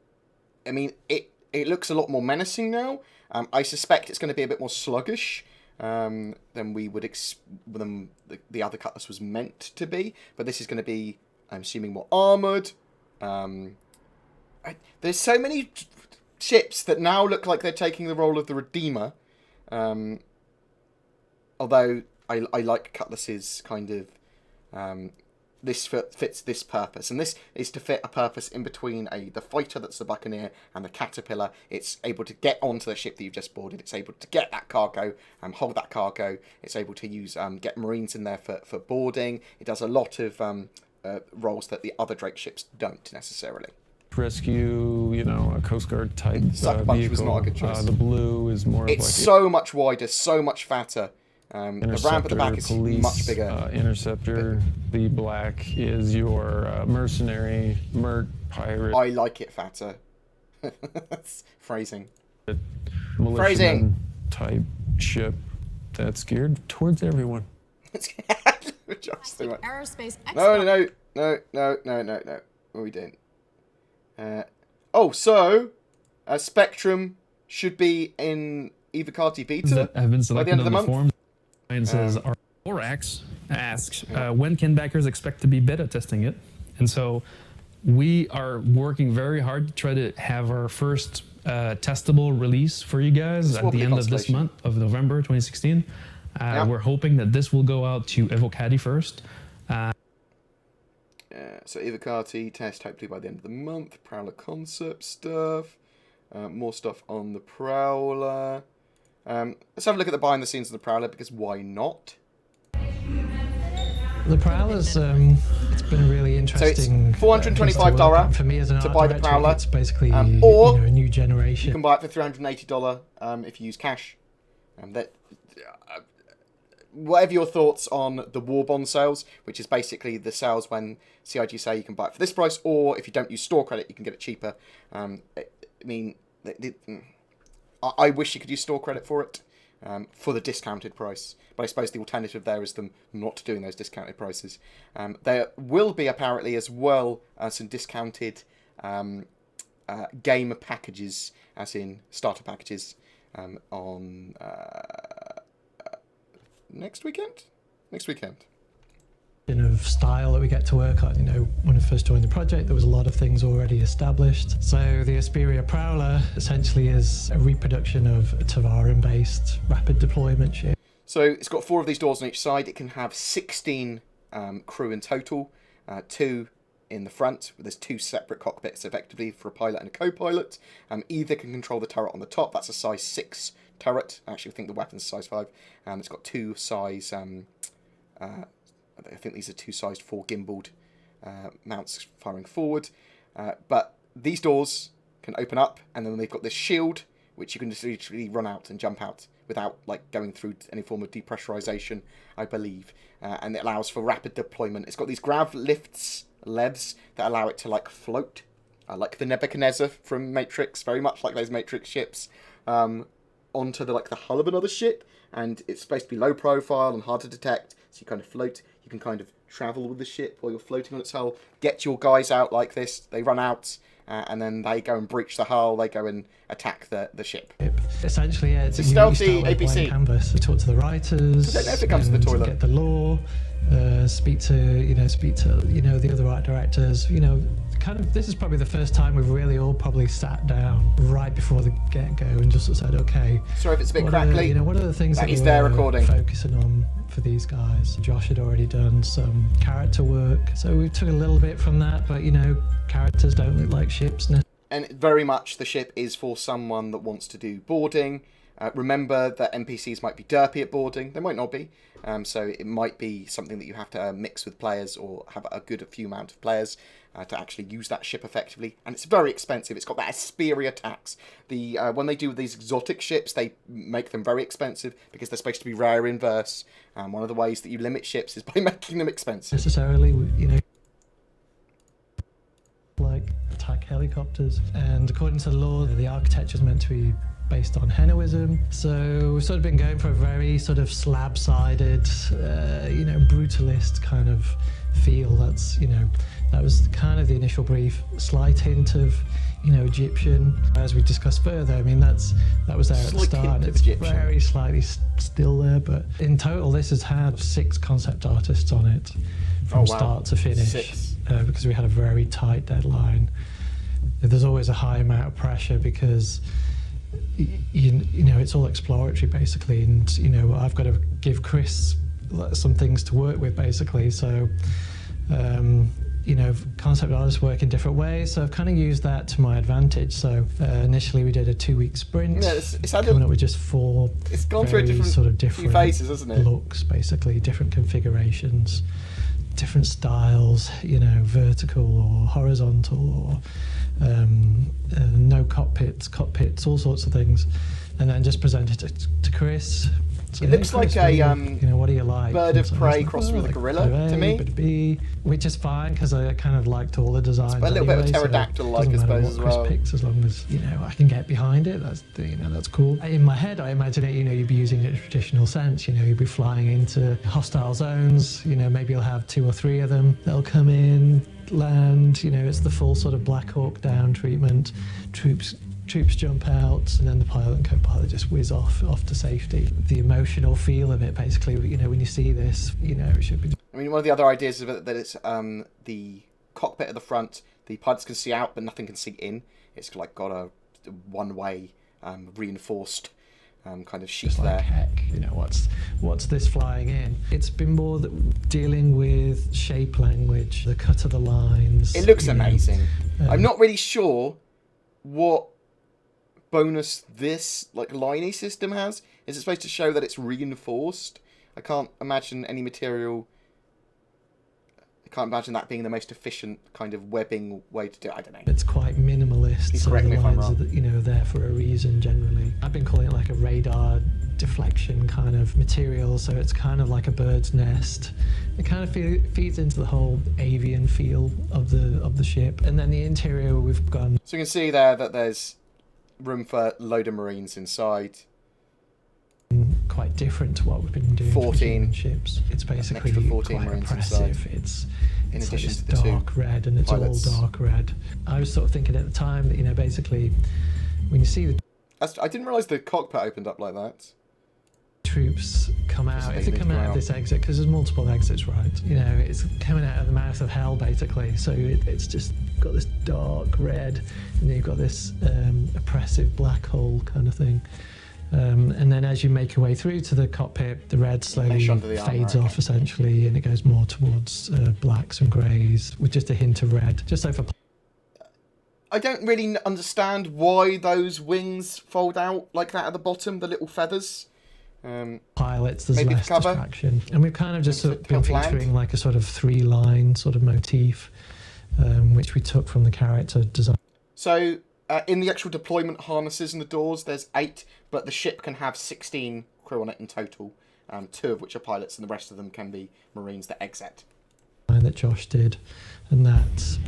I mean, it looks a lot more menacing now. I suspect it's going to be a bit more sluggish than we would than the other Cutlass was meant to be. But this is going to be, I'm assuming, more armoured. There's so many ships that now look like they're taking the role of the Redeemer. Although I like Cutlass's kind of... this fits this purpose. And this is to fit a purpose in between the fighter that's the Buccaneer and the Caterpillar. It's able to get onto the ship that you've just boarded. It's able to get that cargo, hold that cargo. It's able to use get Marines in there for boarding. It does a lot of roles that the other Drake ships don't necessarily. Rescue, a Coast Guard type Sucker Punch was not a good choice. The blue is more it's so much wider, so much fatter. The ramp at the back is much bigger. Interceptor. The black is your mercenary, merc, pirate. I like it fatter. That's phrasing. Militiaman type ship that's geared towards everyone. Aerospace No. What we doing? So Spectrum should be in Evocati Beta that have been selected by the end of the month. Form. Says Orax asks, when can backers expect to be beta testing it? And so we are working very hard to try to have our first testable release for you guys at the end of this month of November 2016. We're hoping that this will go out to Evocati first. So Evocati test hopefully by the end of the month. Prowler concept stuff. More stuff on the Prowler. Let's have a look at the behind the scenes of the Prowler, because why not? The Prowler's it's been a really interesting. So it's $425 for me as an to buy the Prowler. It's basically or a new generation. You can buy it for $380 if you use cash. Whatever your thoughts on the war bond sales, which is basically the sales when CIG say you can buy it for this price, or if you don't use store credit, you can get it cheaper. I mean, I wish you could use store credit for it. For the discounted price. But I suppose the alternative there is them not doing those discounted prices. There will be apparently as well some discounted game packages, as in starter packages, on next weekend? Next weekend. Of style that we get to work on. You know, when I first joined the project, there was a lot of things already established. So the Esperia Prowler essentially is a reproduction of a Tavaran-based rapid deployment ship. So it's got 4 of these doors on each side. It can have 16 crew in total, 2 in the front. There's 2 separate cockpits, effectively, for a pilot and a co-pilot. Either can control the turret on the top. That's a size 6 turret. I actually think the weapon's size 5. It's got 2 size... I think these are 2 sized 4 gimbaled mounts firing forward. But these doors can open up, and then they've got this shield, which you can just literally run out and jump out without like going through any form of depressurization, I believe. And it allows for rapid deployment. It's got these grav lifts, legs, that allow it to like float, like the Nebuchadnezzar from Matrix, very much like those Matrix ships, onto the hull of another ship. And it's supposed to be low profile and hard to detect, so you kind of float. You can kind of travel with the ship while you're floating on its hull. Get your guys out like this. They run out, and then they go and breach the hull. They go and attack the ship. Essentially, yeah, it's a stealthy APC. Canvas. Talk to the writers. I don't know if it comes to the toilet. Get the lore. Speak to the other art directors. Kind of, this is probably the first time we've really all probably sat down right before the get-go and just sort of said, okay. Sorry if it's a bit crackly. What are the things that we're recording, focusing on for these guys? Josh had already done some character work, so we took a little bit from that, but characters don't look like ships. And very much the ship is for someone that wants to do boarding. Remember that NPCs might be derpy at boarding. They might not be. So it might be something that you have to mix with players or have a good few amount of players to actually use that ship effectively. And it's very expensive. It's got that Esperia tax. When they do these exotic ships, they make them very expensive because they're supposed to be rare in verse. One of the ways that you limit ships is by making them expensive. Necessarily, like attack helicopters. And according to the law, the architecture is meant to be based on Henoism. So we've sort of been going for a very sort of slab-sided, brutalist kind of feel. That's, that was kind of the initial brief. Slight hint of, Egyptian. As we discussed further, I mean, that was there at the start. It's very slightly still there, but in total, this has had 6 concept artists on it from start to finish. 6. Because we had a very tight deadline. There's always a high amount of pressure because it's all exploratory basically, and I've got to give Chris some things to work with basically. So concept artists work in different ways, so I've kind of used that to my advantage. So initially we did a 2-week sprint, coming up with just 4. It's gone through different phases, hasn't it? Looks basically, different configurations, different styles, vertical or horizontal, or no cockpits, all sorts of things, and then just presented it to Chris. So it looks like a what do you like? Bird of prey crossed with a gorilla to me. But B, which is fine because I kind of liked all the designs. It's a little bit of a pterodactyl, I suppose, as well. Chris picks, as long as I can get behind it. That's cool. In my head, I imagine it. You'd be using it in a traditional sense. You'd be flying into hostile zones. Maybe you'll have 2 or 3 of them. They'll come in, land. It's the full sort of Black Hawk Down treatment. Troops jump out, and then the pilot and co-pilot just whiz off to safety. The emotional feel of it, basically, when you see this, it should be. I mean, one of the other ideas is that it's the cockpit at the front the pilots can see out, but nothing can see in. It's like got a one-way reinforced kind of sheet just like, there. Heck, you know, what's this flying in? It's been more dealing with shape language, the cut of the lines. It looks amazing. I'm not really sure what bonus this like liney system has. Is it supposed to show that it's reinforced? I can't imagine any material. I can't imagine that being the most efficient kind of webbing way to do it. I don't know. It's quite minimalist. Please correct me if I'm wrong. You know, there for a reason generally. I've been calling it like a radar deflection kind of material, so it's kind of like a bird's nest. It kind of feeds into the whole avian feel of the ship. And then the interior, we've gone. So you can see there that there's room for a load of Marines inside. Quite different to what we've been doing 14 for ships. It's basically 14 quite Marines oppressive. inside. It's in like addition this to the dark red, and it's pilots. all dark red. I was sort of thinking at the time that, you know, basically when you see the I didn't realise the cockpit opened up like that. troops come out, if they come out of this exit, because there's multiple exits, right? You know, it's coming out of the mouth of hell, basically. So it's just got this dark red, and then you've got this oppressive black hole kind of thing. And then as you make your way through to the cockpit, the red slowly fades off, essentially, and it goes more towards blacks and greys, with just a hint of red. Just so for... I don't really understand why those wings fold out like that at the bottom, the little feathers. Pilots, there's less distraction. And we've kind of just sort of been featuring like a sort of 3-line sort of motif, which we took from the character design. So, in the actual deployment harnesses and the doors, there's 8, but the ship can have 16 crew on it in total, 2 of which are pilots, and the rest of them can be Marines that exit. That Josh did, and that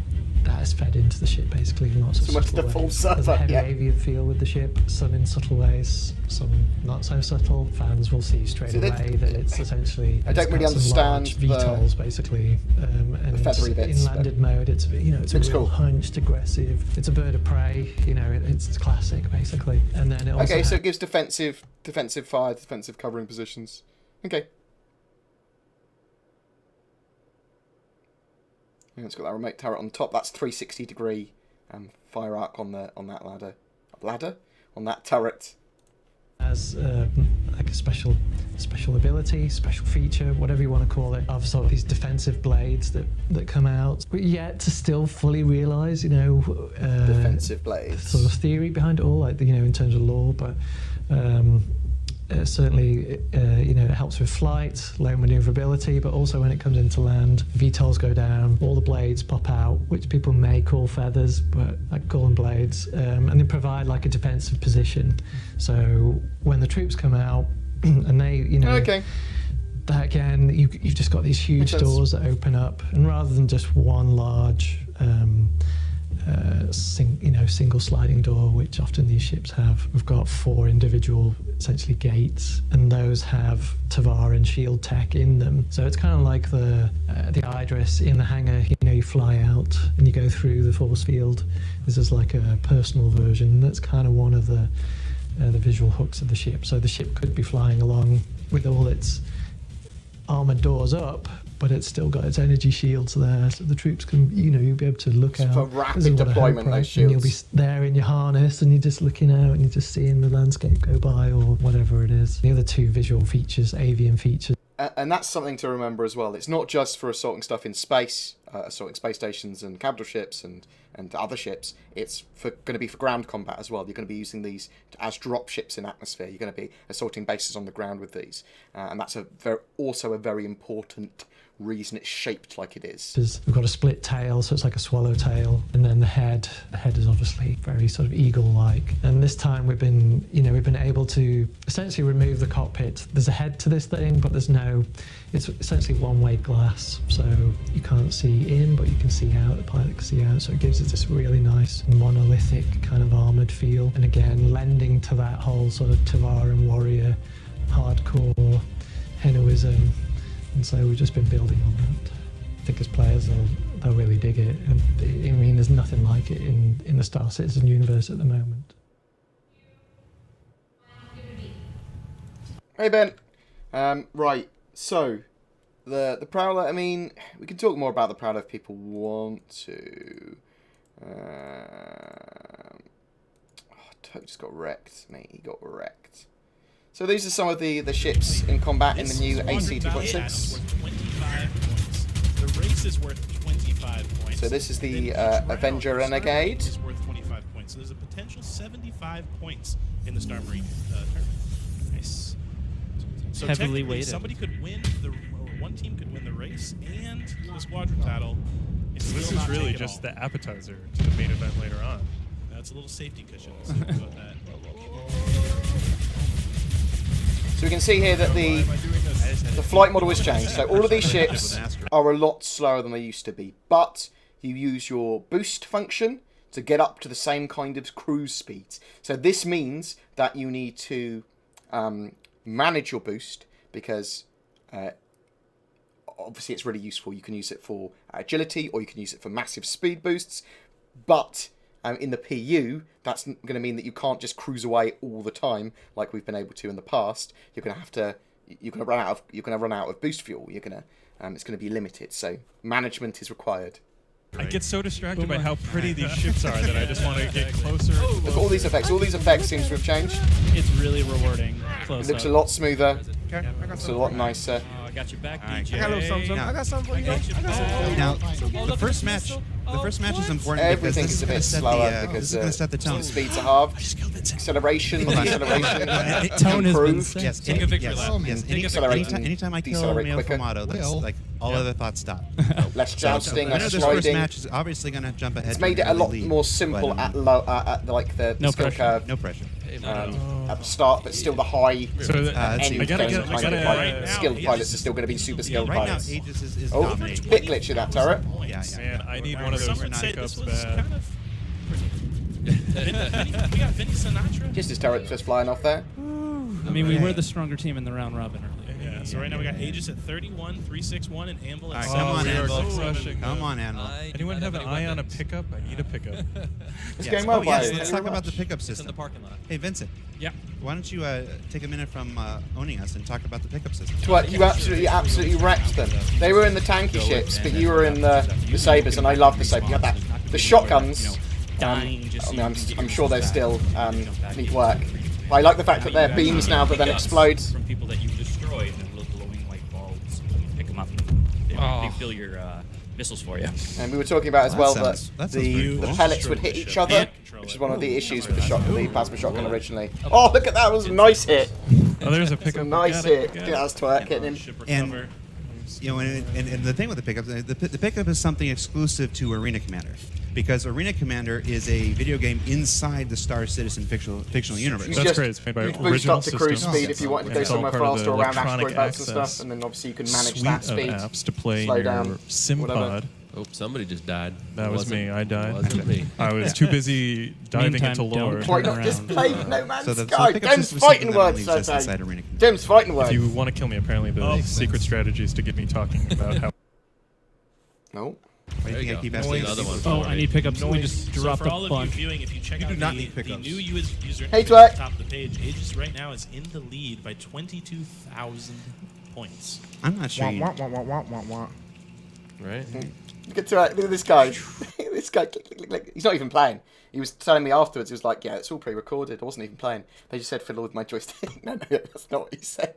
is fed into the ship basically in lots of subtle ways. There's a heavy avian feel with the ship, some in subtle ways, some not so subtle. Fans will see straight away that it's essentially. I don't really understand VTOLs basically, and the feathery bits, in landed mode. It's a real hunched, aggressive. It's a bird of prey. You know, it's classic basically, and then it also so it gives defensive fire, defensive covering positions. Okay. It's got that remote turret on top. That's 360-degree fire arc on that ladder on that turret. As like a special ability, special feature, whatever you want to call it, of sort of these defensive blades that come out. But yet to still fully realise, you know, defensive blades. Sort of theory behind it all, like in terms of lore, but. Certainly, it helps with flight, low manoeuvrability, but also when it comes into land, VTOLs go down, all the blades pop out, which people may call feathers, but I call them blades, and they provide like a defensive position. So when the troops come out, and they, that again, you've just got these huge doors that open up, and rather than just one large single sliding door, which often these ships have. We've got 4 individual, essentially, gates, and those have Tavar and shield tech in them. So it's kind of like the Idris in the hangar. You fly out and you go through the force field. This is like a personal version. That's kind of one of the visual hooks of the ship. So the ship could be flying along with all its armored doors up, but it's still got its energy shields there, so the troops can, you'll be able to look out. For rapid deployment, those shields. And you'll be there in your harness, and you're just looking out, and you're just seeing the landscape go by, or whatever it is. The other 2 visual features, avian features. And that's something to remember as well. It's not just for assaulting stuff in space, assaulting space stations and capital ships and other ships. It's going to be for ground combat as well. You're going to be using these as drop ships in atmosphere. You're going to be assaulting bases on the ground with these. And that's also a very important reason it's shaped like it is. We've got a split tail, so it's like a swallowtail, and then the head is obviously very sort of eagle-like. And this time we've been able to essentially remove the cockpit. There's a head to this thing, but it's essentially one-way glass, so you can't see in, but you can see out. The pilot can see out, so it gives it this really nice monolithic kind of armored feel. And again, lending to that whole sort of Tavar and warrior, hardcore heroism. And so we've just been building on that. I think as players, they'll really dig it. And I mean, there's nothing like it in the Star Citizen universe at the moment. Hey Ben, right. So the Prowler. I mean, we can talk more about the Prowler if people want to. Toad just got wrecked, mate. He got wrecked. So these are some of the ships in combat in the new AC 2.6. The race is worth 25 points. So this is the Avenger Renegade. Is worth 25 points. So there's a potential 75 points in the Star Marine tournament. Nice. So heavily weighted. Somebody could win one team could win the race and the squadron battle. This is really just the appetizer to the main event later on. That's a little safety cushion. Let's see about that. So we can see here that the flight model has changed. So all of these ships are a lot slower than they used to be. But you use your boost function to get up to the same kind of cruise speeds. So this means that you need to manage your boost because obviously it's really useful. You can use it for agility or you can use it for massive speed boosts. But in the PU, that's going to mean that you can't just cruise away all the time like we've been able to in the past. You're going to have to. You're going to run out of boost fuel. It's going to be limited. So management is required. I get so distracted by how pretty these ships are that I just want to get closer. Look at all these effects. All these effects seem to have changed. It's really rewarding. It looks a lot smoother. It's a lot nicer. I got your back, right. DJ. I got a little something. I got something for you. Now, the first match is important Everything because is a bit slower because this is going to set the tone. Speeds are halved. Acceleration, deceleration, tone improved. Yes, Take a victory lap. Anytime I kill a male Fumato, that's like all other thoughts stop. Less jousting, less this first sliding. match is obviously going to jump ahead. It's made it a lot more simple at like the skill curve. No pressure. At the start, but still the high skilled pilots are still going to be super skilled right pilots. now, Idris is Oh, dominating. bit glitch in that turret. Yeah. Man, I need one of those pickups bad. We got Vinny Sinatra. Just his turret just flying off there. I mean, we were the stronger team in the round robin earlier. Yeah, so right now we got Aegis at 31, 361, and Anvil at Come on, Anvil. Crushing Come on, Anvil. Anyone have an eye on a pickup? I need a pickup. It's going well, yes, by let's talk about the pickup system. in the parking lot. Hey, Vincent. Yeah. Why don't you take a minute from owning us and talk about the pickup system? What, you absolutely wrecked them. They were in the tanky ships, but you were in the sabers, and I love the saber. You got the shotguns. I'm sure they still need work. But I like the fact that they're beams now that then explode. From people that you've destroyed, and little glowing white balls. Pick them up and they fill your missiles for you. And we were talking about as well that the pellets would hit each other, which is one of the issues with the plasma shotgun originally. Oh, look at that! It was a nice hit. Oh, there's a pickup. Nice hit. Yeah, that was twerk hitting him. And you know, and the thing with the pickup, the pickup is something exclusive to Arena Commander, because Arena Commander is a video game inside the Star Citizen fictional universe. That's great. It's made by you boost original up to cruise systems. speed if you want to go somewhere faster around asteroid belts and stuff, and then obviously you can manage that speed. Apps to play slow your down, sim whatever. pod. Oh, somebody just died. That was me. I died. Wasn't me. I was too busy diving Meantime, into lore. Why not just play No Man's So the Sky? pickup James system is fighting something that words, only exists I inside say. Arena Commander. James fighting If words. you want to kill me, apparently the secret strategy is to get me talking about how. No. Why do you think I keep asking The you other this? one. Oh, I need pickups. We just So dropped for a all of bunch. you viewing, if you check out the new user Hey, at Twerk. the top of the page, Aegis right now is in the lead by 22,000 points. I'm not sure. Right? Look at this guy. This guy, click. He's not even playing. He was telling me afterwards, he was like, yeah, it's all pre-recorded. I wasn't even playing. They just said fiddle with my joystick. No, that's not what he said.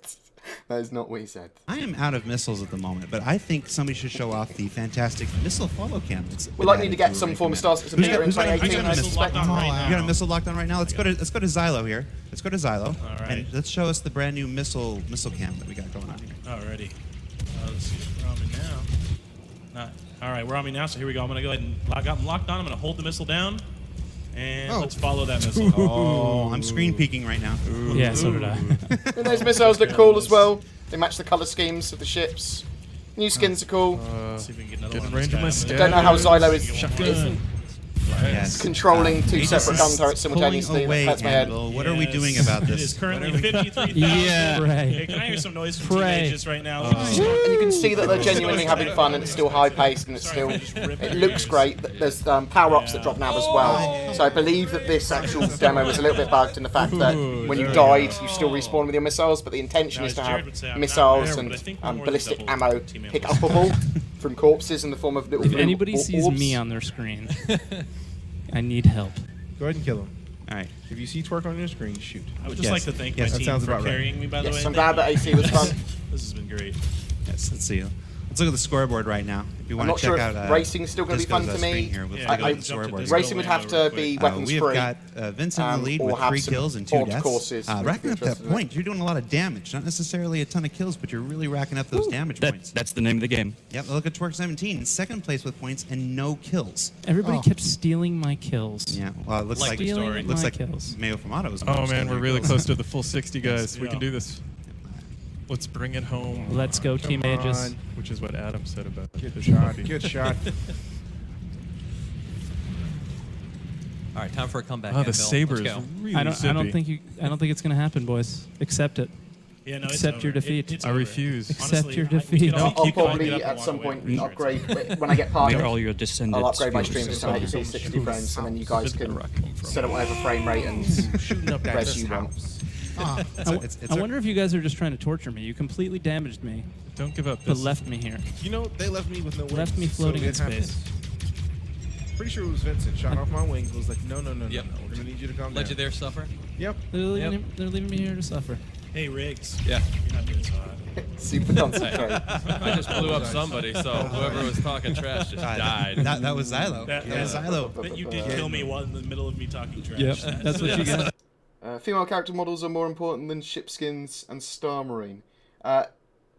That is not what he said. I am out of missiles at the moment, but I think somebody should show off the fantastic missile follow cam. We're likely to get some form of Star Citizen Anniversary in 2018. I suspect. You got a missile locked on right now. Let's go to Xylo here. Let's go to Xylo. All right. And let's show us the brand new missile cam that we got going on here. Alrighty. Let's see. We're on me now. All right, we're on me now. So here we go. I'm gonna go ahead and I got them locked on. I'm gonna hold the missile down, and let's follow that missile. Oh, I'm screen peeking right now. Yeah, so did I. And those missiles look cool as well. They match the color schemes of the ships. New skins are cool. Let's see if we can get another Get in one. range of my I stab. don't know how Xylo is Yes. controlling two Aegis separate is gun turrets simultaneously. pulling away, That hurts my head. Anvil. What are we doing about It this? is currently 53,000. Yeah. Hey, can I hear some noise from Team Aegis right now? And you can see that they're genuinely having fun, and it's still high paced, and it looks great. There's power ups that drop now as well. So I believe that this actual demo was a little bit bugged in the fact that when you died, you still respawn with your missiles. But the intention is to have missiles and ballistic ammo pick upable from corpses in the form of little. If blue anybody sees orbs. me on their screen, I need help. Go ahead and kill him. All right. If you see Twerk on your screen, shoot. I would just like to thank my team for carrying me, by the way. I'm glad that AC was fun. This has been great. Yes, let's see. Let's look at the scoreboard right now. If you I'm want to not check sure out if racing's still going to be fun for me. Racing would have to be weapons free. We've got Vince in the lead with 3 kills and 2 deaths. Courses racking up that point, you're doing a lot of damage. Not necessarily a ton of kills, but you're really racking up those damage points. That's the name of the game. Yep, look at Twerk 17, second place with points and no kills. Everybody kept stealing my kills. Yeah, well, it looks like Mayo Fumato was. Oh man, we're really close to the full 60, guys. We can do this. Let's bring it home. Let's go, Team Aegis. Which is what Adam said about good shot. Good shot. All right, time for a comeback. Oh, the Sabres really I don't think it's gonna happen, boys. Accept it. Yeah, no, accept your defeat. I refuse. Accept your defeat. I'll probably at some point upgrade when I get partnered. All your descendants. I'll upgrade my stream to 60 frames, and then you guys can set up whatever frame rate and res you want. I wonder if you guys are just trying to torture me. You completely damaged me. Don't give up. But left me here. You know, they left me with no wings. Left me floating in space. Pretty sure it was Vincent. Shot off my wings. Was like, no. We're gonna need you to calm down. Let you there suffer. Yep. They're leaving me here to suffer. Hey, Riggs. Yeah. You're not doing so hot. Super concentrate. I just blew up somebody, so whoever was talking trash just died. That was Xylo. Xylo. But you did kill me while in the middle of me talking trash. Yep, that's what you get. Female character models are more important than ship skins and Star Marine. I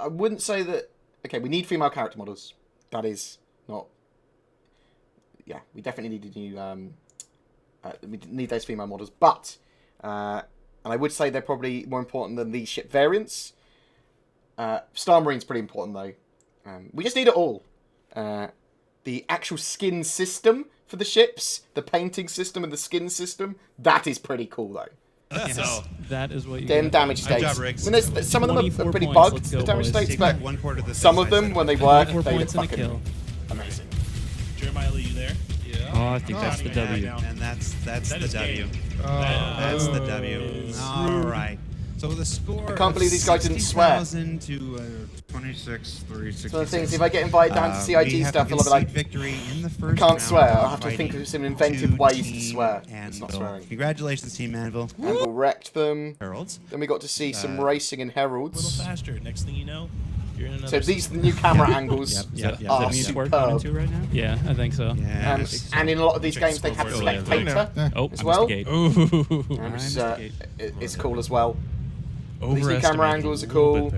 wouldn't say that... Okay, we need female character models. That is not... Yeah, we definitely need a new... we need those female models. But, and I would say they're probably more important than the ship variants. Star Marine's pretty important, though. We just need it all. The actual skin system for the ships, the painting system and the skin system, that is pretty cool, though. So that is what you Them get. damage states. Job, Riggs. I mean, some of them are pretty points. bugged, Let's go, the damage boys. states, but of some of them, when they work, they look points and a fucking kill. amazing. Jeremiah, are you there? Yeah. Oh, I think that's the W. And that's the W. Game. That's the W. All right. So the score. I can't believe these guys didn't swear. 60,000 to 26,366. So the thing is, if I get invited down to CIG stuff, I'll be like, victory in the I first can't round swear. I'll of have to think fighting of some inventive ways to Team swear. It's not Anvil. swearing. Congratulations, Team Anvil. Anvil wrecked them. Heralds. Then we got to see some racing in A little Heralds. faster. Next thing you know, you're in another. So these new camera angles Yep. are Is that superb. into right now? Yeah, I think so. Yeah. And in a lot of these games, they have spectator as well. It's cool as well. These new camera angles are cool.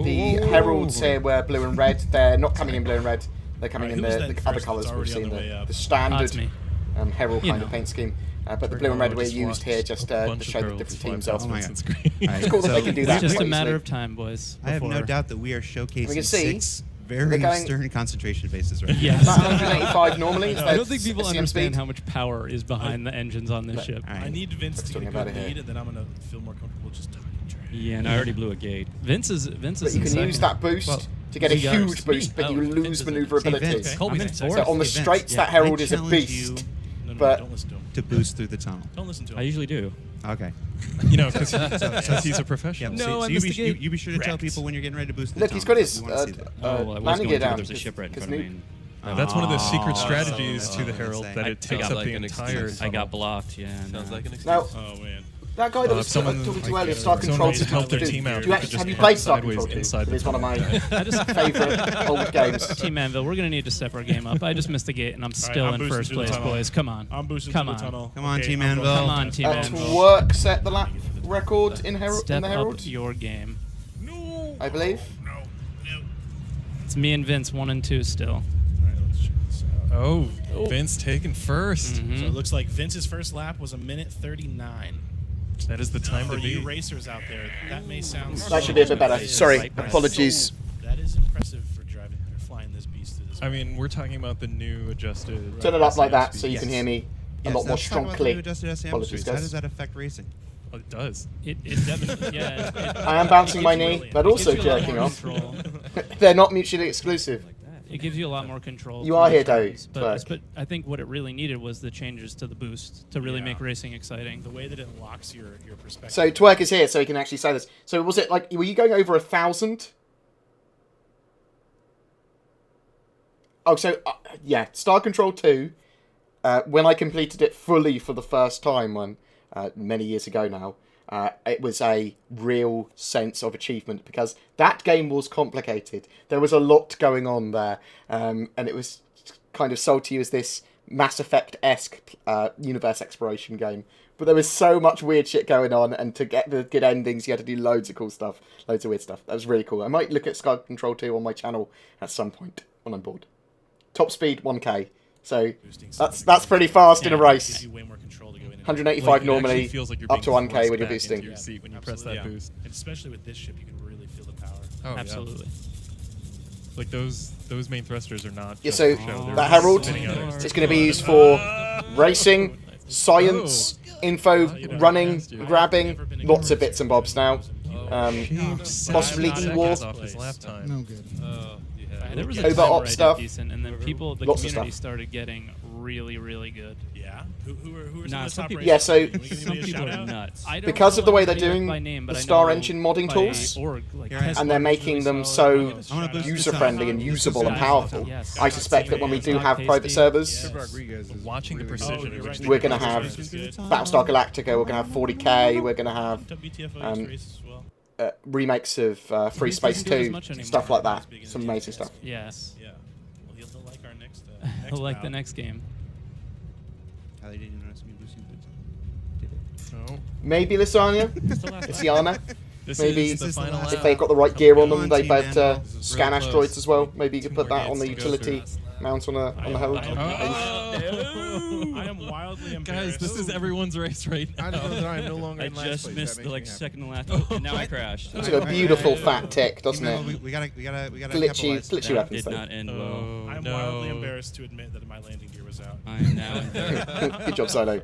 The heralds here were blue and red. They're not coming in blue and red. They're coming in the other colours we've seen. The standard herald kind of paint scheme. But the blue and red were used here just to show the different teams off. It's cool that they can do that. It's just a matter of time, boys. I have no doubt that we are showcasing We can see 6 very stern concentration bases right now. Yes. About 185 normally. I don't think people understand how much power is behind the engines on this ship. I need Vince to get a good lead, and then I'm gonna feel more comfortable just talking trash. Yeah, and I already blew a gate. Vince is. But you can use that boost to get a huge boost, but you lose maneuverability. So on the straights, that herald is a beast. But don't listen to him. To boost through the tunnel. Don't listen to him. I usually do. Okay. You know, because he's a professional. Yeah, so you be sure to tell people when you're getting ready to boost the look, tunnel. he's got his landing gear down. There's a shipwreck in front of me. That's one of the secret strategies to the Herald, that it takes up the entire... I got blocked, yeah. Sounds like an excuse. Now, Oh man. that guy that was talking to earlier, Star Control needs to help their team out, have you played Star Control 2? It is one of my favourite old games. Team Anvil, we're going to need to step our game up. I just missed a gate, and I'm still in first place, boys. Come on. I'm boosting Come to on. the tunnel. Come on, Okay, Team I'm Anvil. going. Come on, Team Anvil. Twerk set the lap record in the Step up Herald, your game. No. I believe. No. It's me and Vince, 1 and 2 still. All right, let's check this out. Oh, Vince taking first. So it looks like Vince's first lap was 1:39. That is the time For to you beat. racers out there, that may sound. That should be a bit better. Sorry, apologies. That is impressive for driving or flying this beast through this. I mean, we're talking about the new adjusted... Turn it up like that SAM so you can speed. hear me a Yes, lot more let's talk about the strongly. new adjusted SAM Apologies, speeds. How guys. does that affect racing? Oh, it does. It definitely, yeah. I am bouncing my knee, but also jerking off. They're not mutually exclusive. It gives you a lot more control. You for are the here, turns, though, but, Twerk. but I think what it really needed was the changes to the boost to really make racing exciting. The way that it locks your perspective. So Twerk is here, so he can actually say this. So was it like, were you going over 1,000? Oh, so yeah, Star Control 2. when I completed it fully for the first time, many years ago now, it was a real sense of achievement because that game was complicated. There was a lot going on there, and it was kind of sold to you as this Mass Effect-esque universe exploration game. But there was so much weird shit going on, and to get the good endings, you had to do loads of cool stuff, loads of weird stuff. That was really cool. I might look at Sky Control 2 on my channel at some point when I'm bored. Top speed 1K, so that's pretty fast in a race. 185 normally, up to 1K when you're boosting. Your seat when you press that boost. And especially with this ship, you can really feel the power. Oh, absolutely. Like those main thrusters are not. Yeah, so that Herald is going to be used for racing, science, info, running, grabbing, lots of bits and bobs now. Possibly E-War. No good. There was Over op stuff. Decent, and then people, the Lots community started getting really, really good. Yeah. Who are Nah, some of the top Yeah, so some people are nuts. because of the way they're doing the Star Engine modding tools, and they're making them so user-friendly and usable and powerful, I suspect that when we do have private servers, watching the precision in which we're going to have Battlestar Galactica, we're going to have 40K, we're going to have remakes of Free Space 2, stuff like that. Some amazing stuff. Yes. Yeah. Well, he'll like our next. He'll like the next game. They didn't notice me boosting, but did it? Maybe Lysania? Lysana? This Maybe is the final if lap. they've got the right gear on them, they better scan asteroids as well. Maybe you could put that on the utility mount on the Herald. I am wildly embarrassed. Guys, this is everyone's race right now. I know that I'm no longer I in last just place. missed That the makes me second to last, and now I crashed. It's got a beautiful fat tick, doesn't it? We gotta Glitchy weapons Did though. not end well. I'm wildly embarrassed to admit that my landing gear was out. I am now in third. Good job, Solo.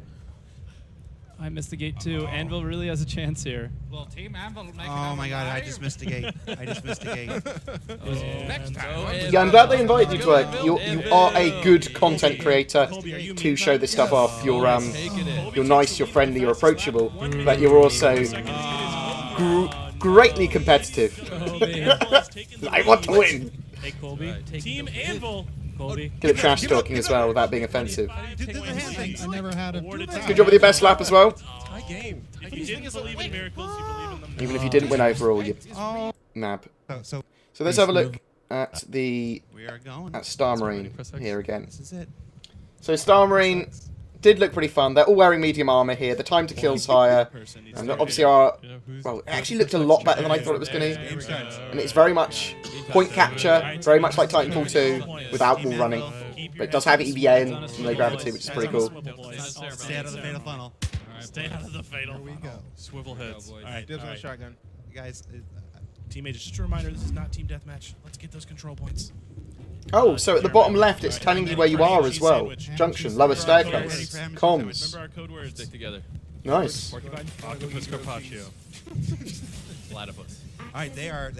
I missed the gate too. Anvil really has a chance here. Well, Team Anvil will make Oh my god, I just missed the gate. I just missed the gate. Next time. Yeah, I'm glad they invited you to work. You are a good content creator to show this stuff off. You're nice, you're friendly, you're approachable, but you're also greatly competitive. I want to win. Hey, Colby. Team Anvil. Colby. Good at trash talking as well without being offensive. I never had a. Good job with your best lap as well. Tie game. If you didn't believe in miracles, you believe in them. Even if you didn't win overall, you nab. So let's have a look at the we are going. Star Marine here again. This is it. So Star Marine did look pretty fun. They're all wearing medium armor here. The time to kill's higher, and obviously well, it actually looked a lot better than I thought it was going to. And it's very much point capture, very much like Titanfall 2, without wall running. But it does have EVA and no gravity, which is pretty cool. Stay out of the fatal funnel. Stay out of the fatal. Here we go. Swivel heads. All right, Dibs on the shotgun. You guys. Teammates, just a reminder: this is not team deathmatch. Let's get those control points. Oh, so at the bottom left, it's telling you where you are as well. Junction, lower staircase, comms. Remember our code words. Stick together. Nice. Porcupine. Octopus carpaccio. Platypus. All right, they are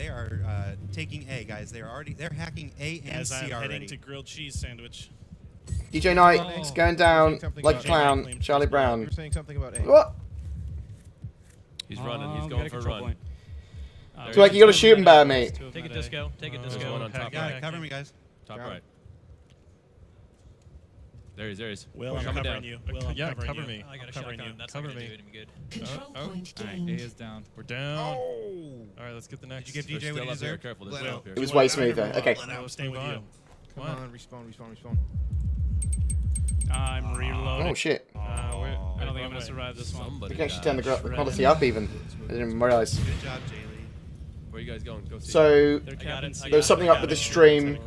taking A, guys. They're hacking A and As C I'm already. heading to grilled cheese sandwich. DJ Knight, it's going down like a clown. Charlie Brown. You were saying something about A. What? He's running. He's going for a run. It's like you got to shoot him, bear mate. Take a disco. Take a disco. One on top Got right. it. Cover me, guys. Top right. There he is. Will, I'm Coming covering down. you. Will, I'm Yeah, covering cover you. me. I got a Covering shotgun. you. That's Cover not gonna me. do any good. Control point Alright, A gained. is down. We're down. All right, let's get the next. Did you give DJ Still what he up here. deserved? Careful. There's Will. still up here. It was way smoother. Okay. I'm staying with you. Come on, respawn. I'm reloading. Oh shit. I don't think I'm gonna survive this one. You can actually turn the quality up even. I didn't even realize. Good job, Jaylee. Where you guys going? Go see. So There's there's something up with the stream.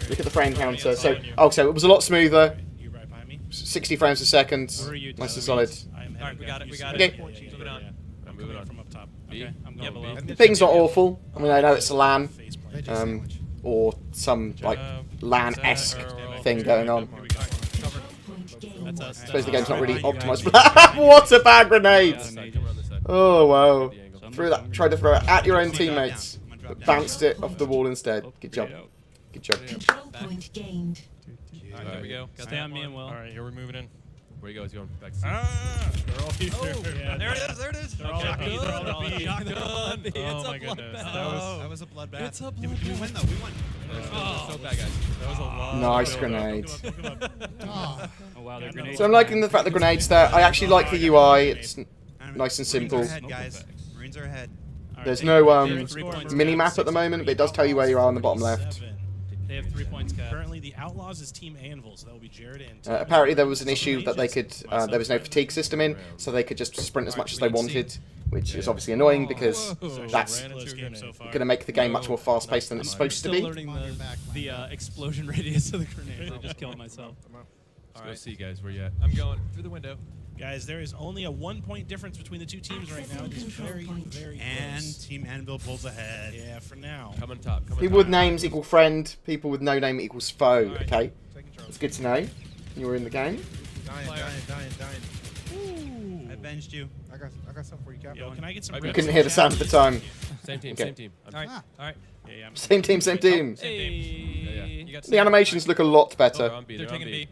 Look at the frame counter. So it was a lot smoother. 60 frames a second. Nice and solid. Alright, we got it. Okay. Moving on. I'm moving on from up top. Okay, I'm going below. The thing's not awful. I mean, I know it's a LAN, or some like LAN-esque thing going on. That's us. I suppose the game's not really optimized for that. What a bad grenade! Oh wow. Tried to throw it at your own teammates, but bounced it off the wall instead. Good job. Good job. Control point gained. Alright, there we go. Stay on me and Will. All right, here we're moving in. Where you go? He's going back to see. They're all here. Yeah, there it is. There it is. They're all at B. They're all at B. Oh my goodness. That was a bloodbath. It's a Did we win though? We won. so bad, guys. That was a lot. Nice grenade. Oh wow, they're grenades. So I'm liking the fact the grenades there. I actually like the UI. It's nice and simple. Marines are ahead, guys. Marines are ahead. There's no mini map at the moment, but it does tell you where you are on the bottom left. They have 3 points, Cap. Currently, the Outlaws is Team Anvil, so that will be Jared and. Apparently, there was an issue that they could. There was no fatigue system in, so they could just sprint as much as they wanted, which is obviously annoying because that's going to make the game much more fast-paced than it's supposed to be. Still learning the explosion radius of the grenades. I just killed myself. Let's go see, guys, where you at. I'm going through the window. Guys, there is only a 1-point difference between the two teams right now. It is very, very And close. Team Anvil pulls ahead. Yeah, for now. Coming top. People with names equal friend. People with no name equals foe. Okay, it's good to know. You're in the game. Dying. I avenged you. I got something for you, Cap. Yo, can I get some? You couldn't hear the sound at the time. Same team. Okay. Same team. All right. All right. Yeah, I'm Same team. Same team. Hey. You got The animations look a lot better. Oh, they're taking B.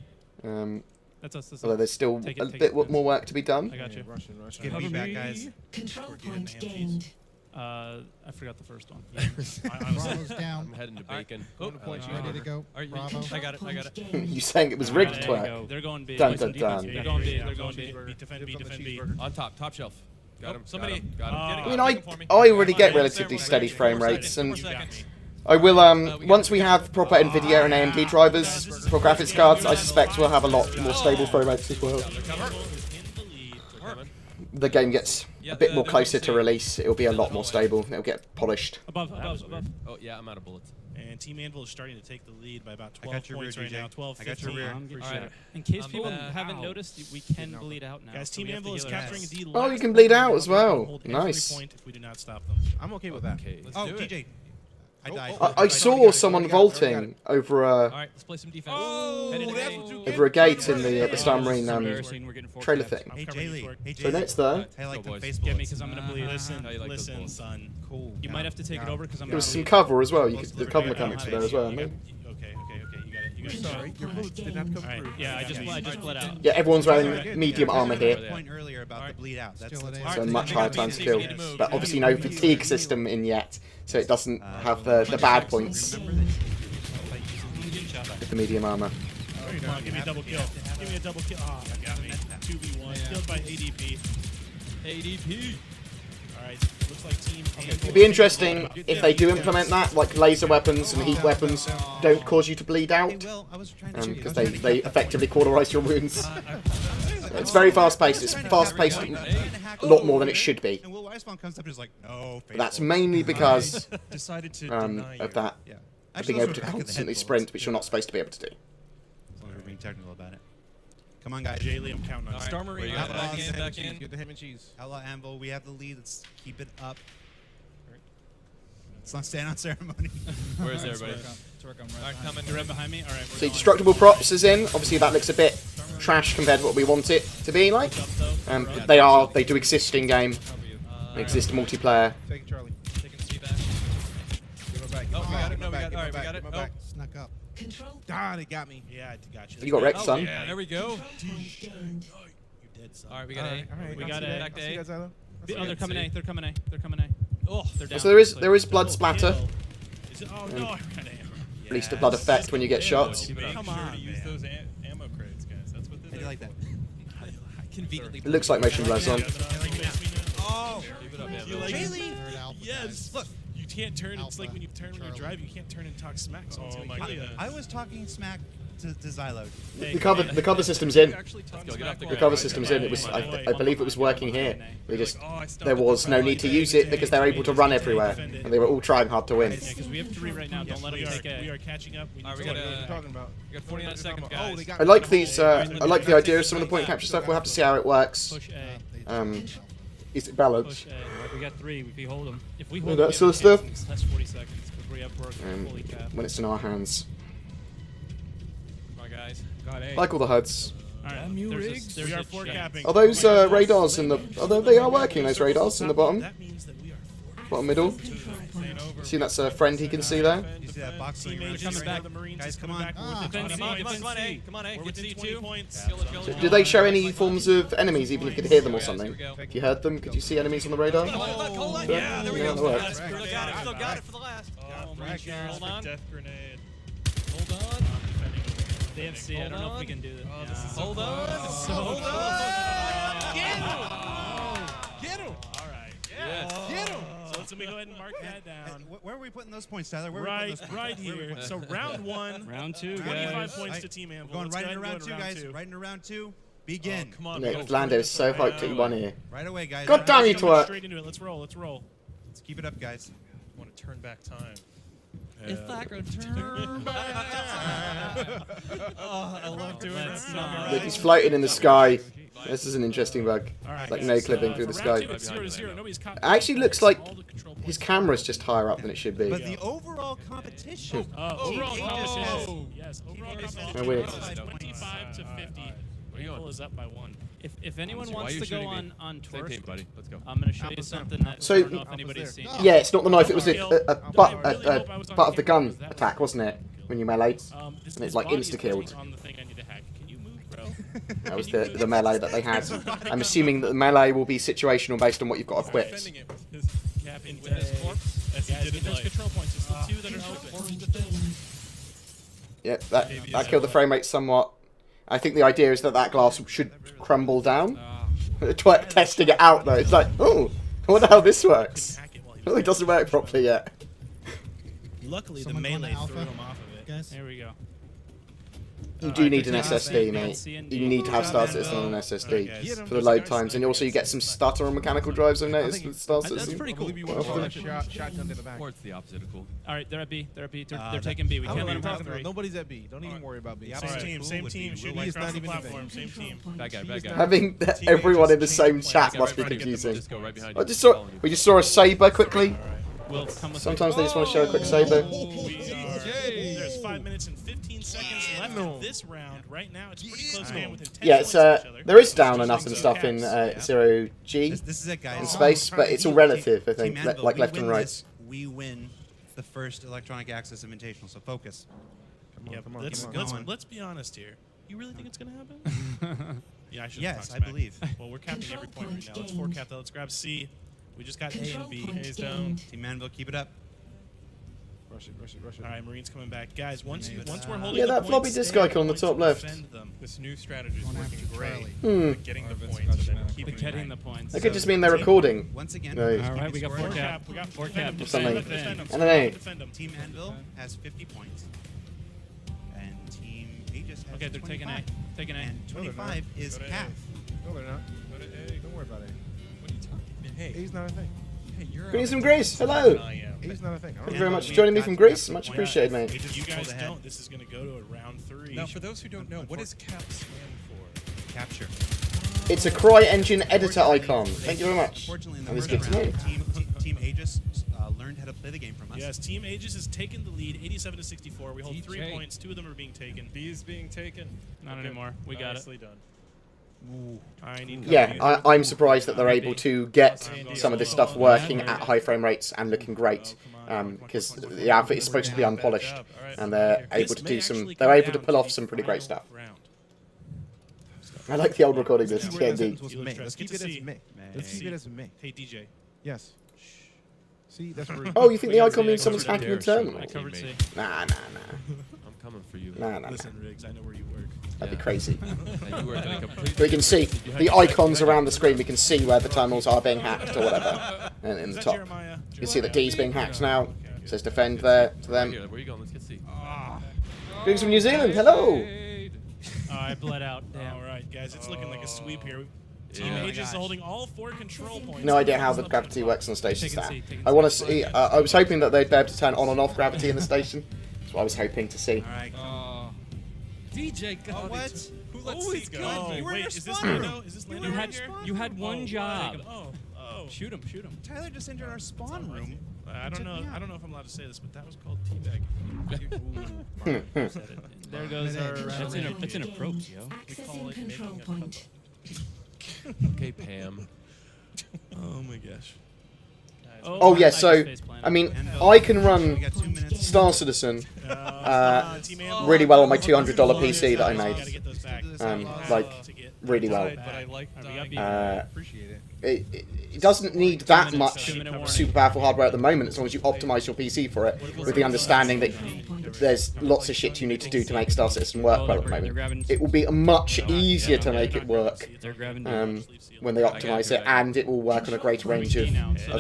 That's us. Although there's still a bit more work to be done. I got you. Russian. Get me back, guys. Control point gained. I forgot the first one. Bravo's down. I'm heading to Bacon. Oh, point you Ready to go. Bravo. I got it. You saying it was rigged, There you twerk? go. They're going B. Dun, dun, dun. They're going B. They're going B. Defend B. On top shelf. Got him. Somebody. Got him. I mean, I already get relatively steady frame rates, and I will, once we have proper NVIDIA and AMD drivers for graphics cards, I suspect we'll have a lot more stable frame rates as well. The game gets a bit more closer to release, it'll be a lot more stable, it'll get polished. Above. Oh, yeah, I'm out of bullets. And Team Anvil is starting to take the lead by about 12 got your points rear, right DJ. now. 12, I got your 15. rear. All right. In case people haven't noticed, we can bleed out now. Guys, so Team we have to Anvil is heal our capturing ass. the Oh, you last can bleed point. out as They'll well. hold Nice. every point if we do not stop them. I'm okay with that. Okay, let's Oh, do it. DJ. I died. I saw someone vaulting over All a right, let's play some defense. Oh, Headed that's A. what you over a gate in the Star Marine Embarrassing, we're getting four trailer caps. thing. Hey, Jaylee. Hey, So Jaylee. next there, I like the boys. face Get me bullets. because I'm gonna bleed. Listen, How you like those listen, bullets? son. Cool. You might have to take it over because I'm there was gonna some bleed. cover as well. The cover mechanics were there as well. I mean. Okay, you got it. Sorry, your bullets did not come Alright, through. Yeah, I just bled out. Yeah, everyone's wearing medium armor here, Point earlier about the bleed out. That's Still at so A. much higher time to kill. But obviously no fatigue system in yet, so it doesn't have the bad points with the medium armor. Come on, give me a double kill. Give me a double kill. Ah, oh, got me. 2v1. Killed by ADP. ADP. Alright, looks like Team Anvil. It'd be interesting if they do implement that, like laser weapons and heat weapons don't cause you to bleed out, because they effectively cauterize your wounds. It's very fast-paced. It's fast-paced a lot more than it should be. And Will Weisbaum comes up and is like, no. But that's mainly because decided to of that, of being able to constantly sprint, which you're not supposed to be able to do. As long as we're being technical about it. Come on, guys. Jaylee, I'm counting on you. Star Marine. Back in. Get the ham and cheese. Outlaw Anvil, we have the lead. Let's keep it up. Let's not stand on ceremony. Where's everybody? Alright, coming. You're right behind me. All right. So destructible props is in. Obviously that looks a bit trash compared to what we want it to be like. They do exist in game. They exist multiplayer. Take it, Charlie. Taking C back. Give it back. Oh, we got it. No, we got it. Give All right, we back, got it. give Oh. back. Snuck up. Control Ah, they got me. Yeah, I got you. You got wrecked, son. Yeah, there we go. point gained. You're dead, son. All right, we got A. All right, We I'll got see it. that. Back to I'll see A. that, Zylo. Oh, they're coming A. They're coming A. They're coming A. Oh, they're down. So there is blood splatter. Is it? Oh, no, I ran out. At least a blood effect when you get shot. Come on, to use those ammo crates, guys. That's what How do you like that? Conveniently. It looks like motion blur's on. Oh, Keep it up, yeah. you like Jaylee! Third alpha, Yes. guys. Look, you can't turn. It's Alpha, like when you turn when you Charlie. drive, you can't turn and talk smack. So Oh my goodness. I was talking smack to Zylo. The cover system's in. Let's go. Get off the The ground. cover system's in. It was I believe it was working here. There was no need to use it because they're able to run everywhere, and they were all trying hard to win. Yeah, because we have 3 right now. Don't let them take We A. are catching up. We All right, we need got to- What are you talking about? We got 49 seconds, Oh, guys. they got I me. like these. I like the idea of some of the point capture stuff. We'll have to see how it works. Push A. Is it balanced? Push A. Right, we got 3. If we hold them. If we Yeah, hold that them, sort of stuff. That's 40 seconds because we have work fully capped. When it's in our hands. Come on, guys. Got A. Like all the HUDs. Alright, We there's are a four check. capping. Are those radars in the? They are working. Those radars in the bottom, That means that we are bottom middle. See, that's a friend he can see there. You see that box going around? Coming back. The Marines Guys, come coming on. back. We're within 20 points. Come on, A. Come on, A. We're Get within 20 20 points. Do they show any forms of enemies, even if you could hear them or something? If you heard them, could you see enemies on the radar? Hold on. Yeah, there we go. Still got it for the last. Hold on. Death grenade. Hold on. DFC, I don't know if we can do this. Hold on. Hold on. Get him! Get him! All right. Yes. Get him! So let me go ahead and mark that down. Where are we putting those points, Tyler? Where Right, are we putting those points? right here. So round 1. Round 2, 25 guys. points to Team Anvil. Going Let's right go into ahead round and 2, go to guys. round Right into round 2. Begin. Come on, Nick, Lando is so hyped that he won here. Right away, guys. God damn you, twerk. Straight into it. Let's roll. Let's roll. Let's keep it up, guys. I want to turn back time. If I could turn back time. Oh, I love doing that. Look, he's floating in the sky. This is an interesting bug. Right, Like guys, no clipping through the for sky. round 2, it's 0-0. Nobody's caught. It actually looks like his camera's just higher up than it should be. But the overall competition. Overall Team competition. Aegis Yes, overall Oh, competition. weird. 25 to 50. Anvil is up by 1. If anyone wants to go on Twerk, team, buddy. Let's go. I'm going to show you something that So- I don't know if anybody's seen. Yeah, it's not the knife. It was a butt of the gun attack, wasn't it? When you meleeed, and it's like insta-killed. On the thing I need to hack. Can you move, bro? That was the melee that they had. I'm assuming that the melee will be situational based on what you've got equipped. Defending it with his Captain with his corpse, as he Guys, did get in those life. control points. It's the 2 that are open. Yep, that killed the frame rate somewhat. I think the idea is that that glass should crumble down. Testing it out though, it's like, oh, I wonder how this works. Well, it doesn't work properly yet. Luckily, Someone the going to melee alpha? threw him off of it. Guys? There we go. You do need an SSD, mate. You need to have Star Citizen on an SSD for the load times, and also you get some stutter on mechanical drives. I've noticed with Star Citizen. That's pretty cool. Quite often. Shotgun in the back. Or it's the opposite of cool. All right, they're at B. They're at B. They're taking B. We can't let them have 3. Nobody's at B. Don't even worry about B. Same team, same team. Shooting He's across not the even platform. Same team. Bad guy, bad guy. Having everyone in the same chat must be confusing. We just saw a saber quickly. Sometimes they just want to show a quick saber. There's 5 minutes and 15 seconds left in this round. Right now, it's pretty close game within 10 Yeah, points it's of each other. there is down and up and stuff in 0G This is it, guys. in space, but it's all relative. I think, Team Anvil, like we left win and right. this, we win the first Electronic Access Invitational, so focus. Let's be honest here. You really think it's gonna happen? Yeah, I should. Yes, I believe. Well, we're capping every point right now. Let's forecap that. Let's grab C. We just got A and B. A's down. Team Anvil, keep it up. Rush it, rush it, rush it. All right, Marines coming back, guys. Once we're holding Yeah, the that floppy points, disk stay icon on the top left. defend them. This new strategy is working great. Getting the points and then keeping Getting the points. That could just mean they're recording. Once again, No. All right, we got 4 cap. We got 4 cap. Something. Defend them. I don't know. Defend them. Team Anvil has 50 points. And Team Aegis has Okay, they're taking 25. A. Taking A. And 25 is Go to A. half. No, they're not. Go to A. Don't worry about it. What are you talking? Hey, A's not a thing. hey, you're Greetings out from of Greece. than Hello. I am. A's not a thing. Thank you very much for joining me from Greece. Much appreciated, mate. If you guys don't, this is going to go to a round 3. Now, for those who don't know, what does CAP stand for? Capture. It's a CryEngine editor icon. Thank you very much. Unfortunately, in the That is first good to know. round, Team Aegis learned how to play the game from us. Yes, Team Aegis has taken the lead, 87 to 64. We hold 3 points. 2 of them are being taken. B is being taken. Not anymore. We got it. Nicely done. I need Yeah, I'm surprised that they're able to get some of this stuff working at high frame rates and looking great, because the outfit is supposed to be unpolished, and they're able to do some. They're able to pull off some pretty great stuff. I like the old recording disc. Yeah, indeed. Let's keep it as me. Let's keep it as me. Hey, DJ. Yes. See, that's rude. Oh, you think the icon means someone's hacking the terminal? I covered C. Nah. I'm coming for you. Nah. Listen, Riggs, I know where you work. That'd be crazy. And you work in a complete. We can see the icons around the screen. We can see where the terminals are being hacked or whatever, and in the top. You can see that D's being hacked now. It says defend there to them. Here, where you going? Let's get C. Greetings from New Zealand. Hello. Oh, I bled out. Damn. All right, guys, it's looking like a sweep here. Team Aegis is holding all 4 control points. No idea how the gravity works on the station stand. I want to see. I was hoping that they'd be able to turn on and off gravity in the station. That's what I was hoping to see. All right. DJ, God. What? Who lets Always C go? good. Oh, You were in wait, your is this spawn room. Lando? Is this Lando You right had here? You had one job. Oh. Shoot him. Shoot him. Tyler just entered our spawn room. I don't know. I don't know if I'm allowed to say this, but that was called teabagging. There goes our. That's an approach, yo. Accessing control point. Okay, Pam. Oh my gosh. Oh yeah, so I mean, I can run Star Citizen really well on my $200 PC that I made. Like really well. It doesn't need that much super powerful hardware at the moment, as long as you optimize your PC for it, with the understanding that there's lots of shit you need to do to make Star Citizen work well at the moment. It will be much easier to make it work when they optimize it, and it will work on a greater range of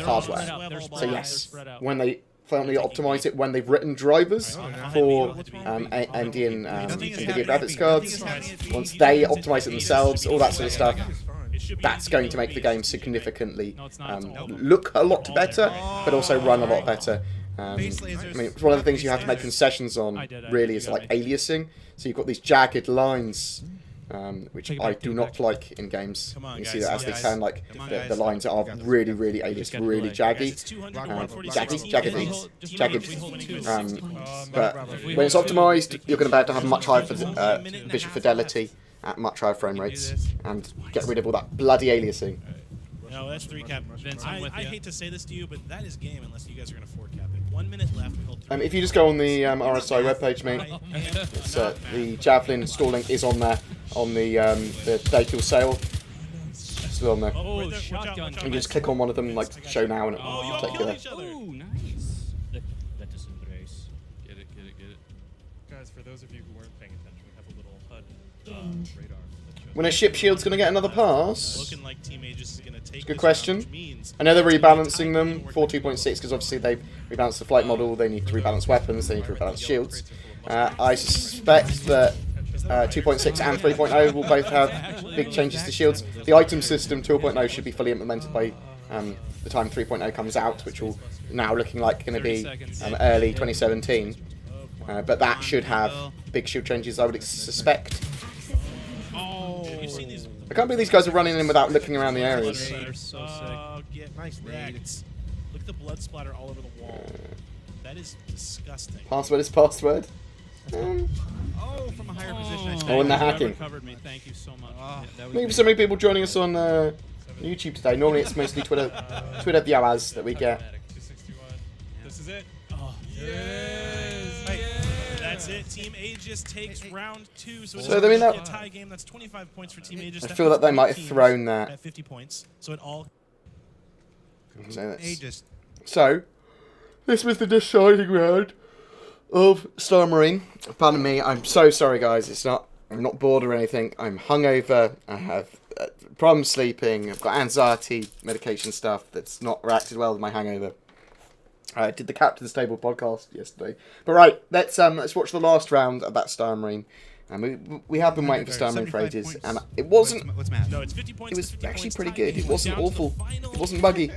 hardware. So yes, when they finally optimize it, when they've written drivers for NVIDIA graphics cards, once they optimize it themselves, all that sort of stuff, that's going to make the game significantly look a lot better, but also run a lot better. I mean, one of the things you have to make concessions on, really, is like aliasing. So you've got these jagged lines, which I do not like in games. You see that as they turn, like, the lines are really, really aliased, really jaggy. But when it's optimized, you're going to be able to have much higher visual fidelity at much higher frame rates, and get rid of all that bloody aliasing. No, that's ReCap. I hate to say this to you, but that is game unless you guys are going to 4-cap it. 1 minute left. If you just go on the RSI webpage, mate, it's, the Javelin installing is on there, on the Daykill sale. Still on there. Oh, shotgun. And you just click on one of them, like show now, and it'll take you there. Oh, nice. That is embrace. Get it. Guys, for those of you who weren't paying attention, we have a little HUD radar. When a ship shield's going to get another pass? Looking like Team Aegis is going to take it's a good question. I know they're rebalancing them for 2.6, because obviously they've rebalanced the flight model, they need to rebalance weapons, they need to rebalance shields. I suspect that 2.6 and 3.0 will both have big changes to shields. The item system 2.0 should be fully implemented by the time 3.0 comes out, which will now looking like going to be early 2017. But that should have big shield changes, I would suspect. I can't believe these guys are running in without looking around the areas. Nice wrecked. Look at the blood splatter all over the wall. That is disgusting. Password is password. Oh, from a higher position. Oh, and the hacking. Thank you so much. Thank you for so many people joining us on YouTube today. Normally it's mostly Twitter viewers that we get. This is it. Oh, that's it. Team Aegis takes round 2. So I mean, a tie game. That's 25 points for Team Aegis. I feel that they might have thrown that. At 50 points. So it all. So this was the deciding round of Star Marine. Pardon me. I'm so sorry, guys. I'm not bored or anything. I'm hungover. I have problems sleeping. I've got anxiety medication stuff that's not reacted well with my hangover. I did the Captain's Table podcast yesterday. But right, let's watch the last round of that Star Marine. We have been waiting for Star Marine for ages, and it wasn't. No, it's 50 points. It was actually pretty good. It wasn't awful. It wasn't buggy.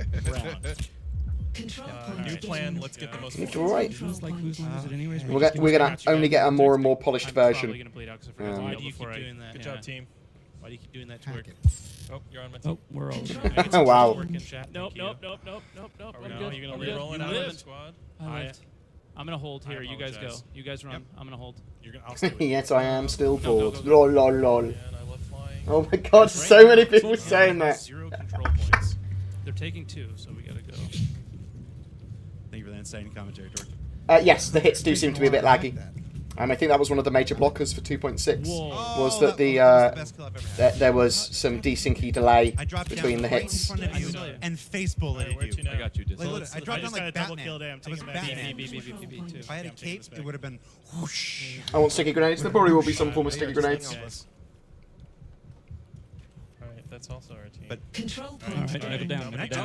New plan. Let's get the most. It's all right. We're gonna only get a more and more polished version. Why do you keep doing that? Good job, team. Why do you keep doing that to work? Oh, you're on my team. Oh, we're all. Oh, wow. Nope. I'm good. You're gonna re-roll out of the squad. I'm gonna hold here. You guys go. You guys run. I'm gonna hold. I'll stay with you. Yes, I am still bored. Lol, lol, lol. Oh my God! So many people saying that. 0 control points. They're taking 2, so we gotta go. Thank you for that insane commentary, George. Yes, the hits do seem to be a bit laggy. I think that was one of the major blockers for 2.6. Was that there was some desyncy delay between the hits. And face bulleted you. I got you. I dropped down like Batman. I was Batman. If I had a cape, it would have been whoosh. I want sticky grenades. There probably will be some form of sticky grenades. That's also our team. But control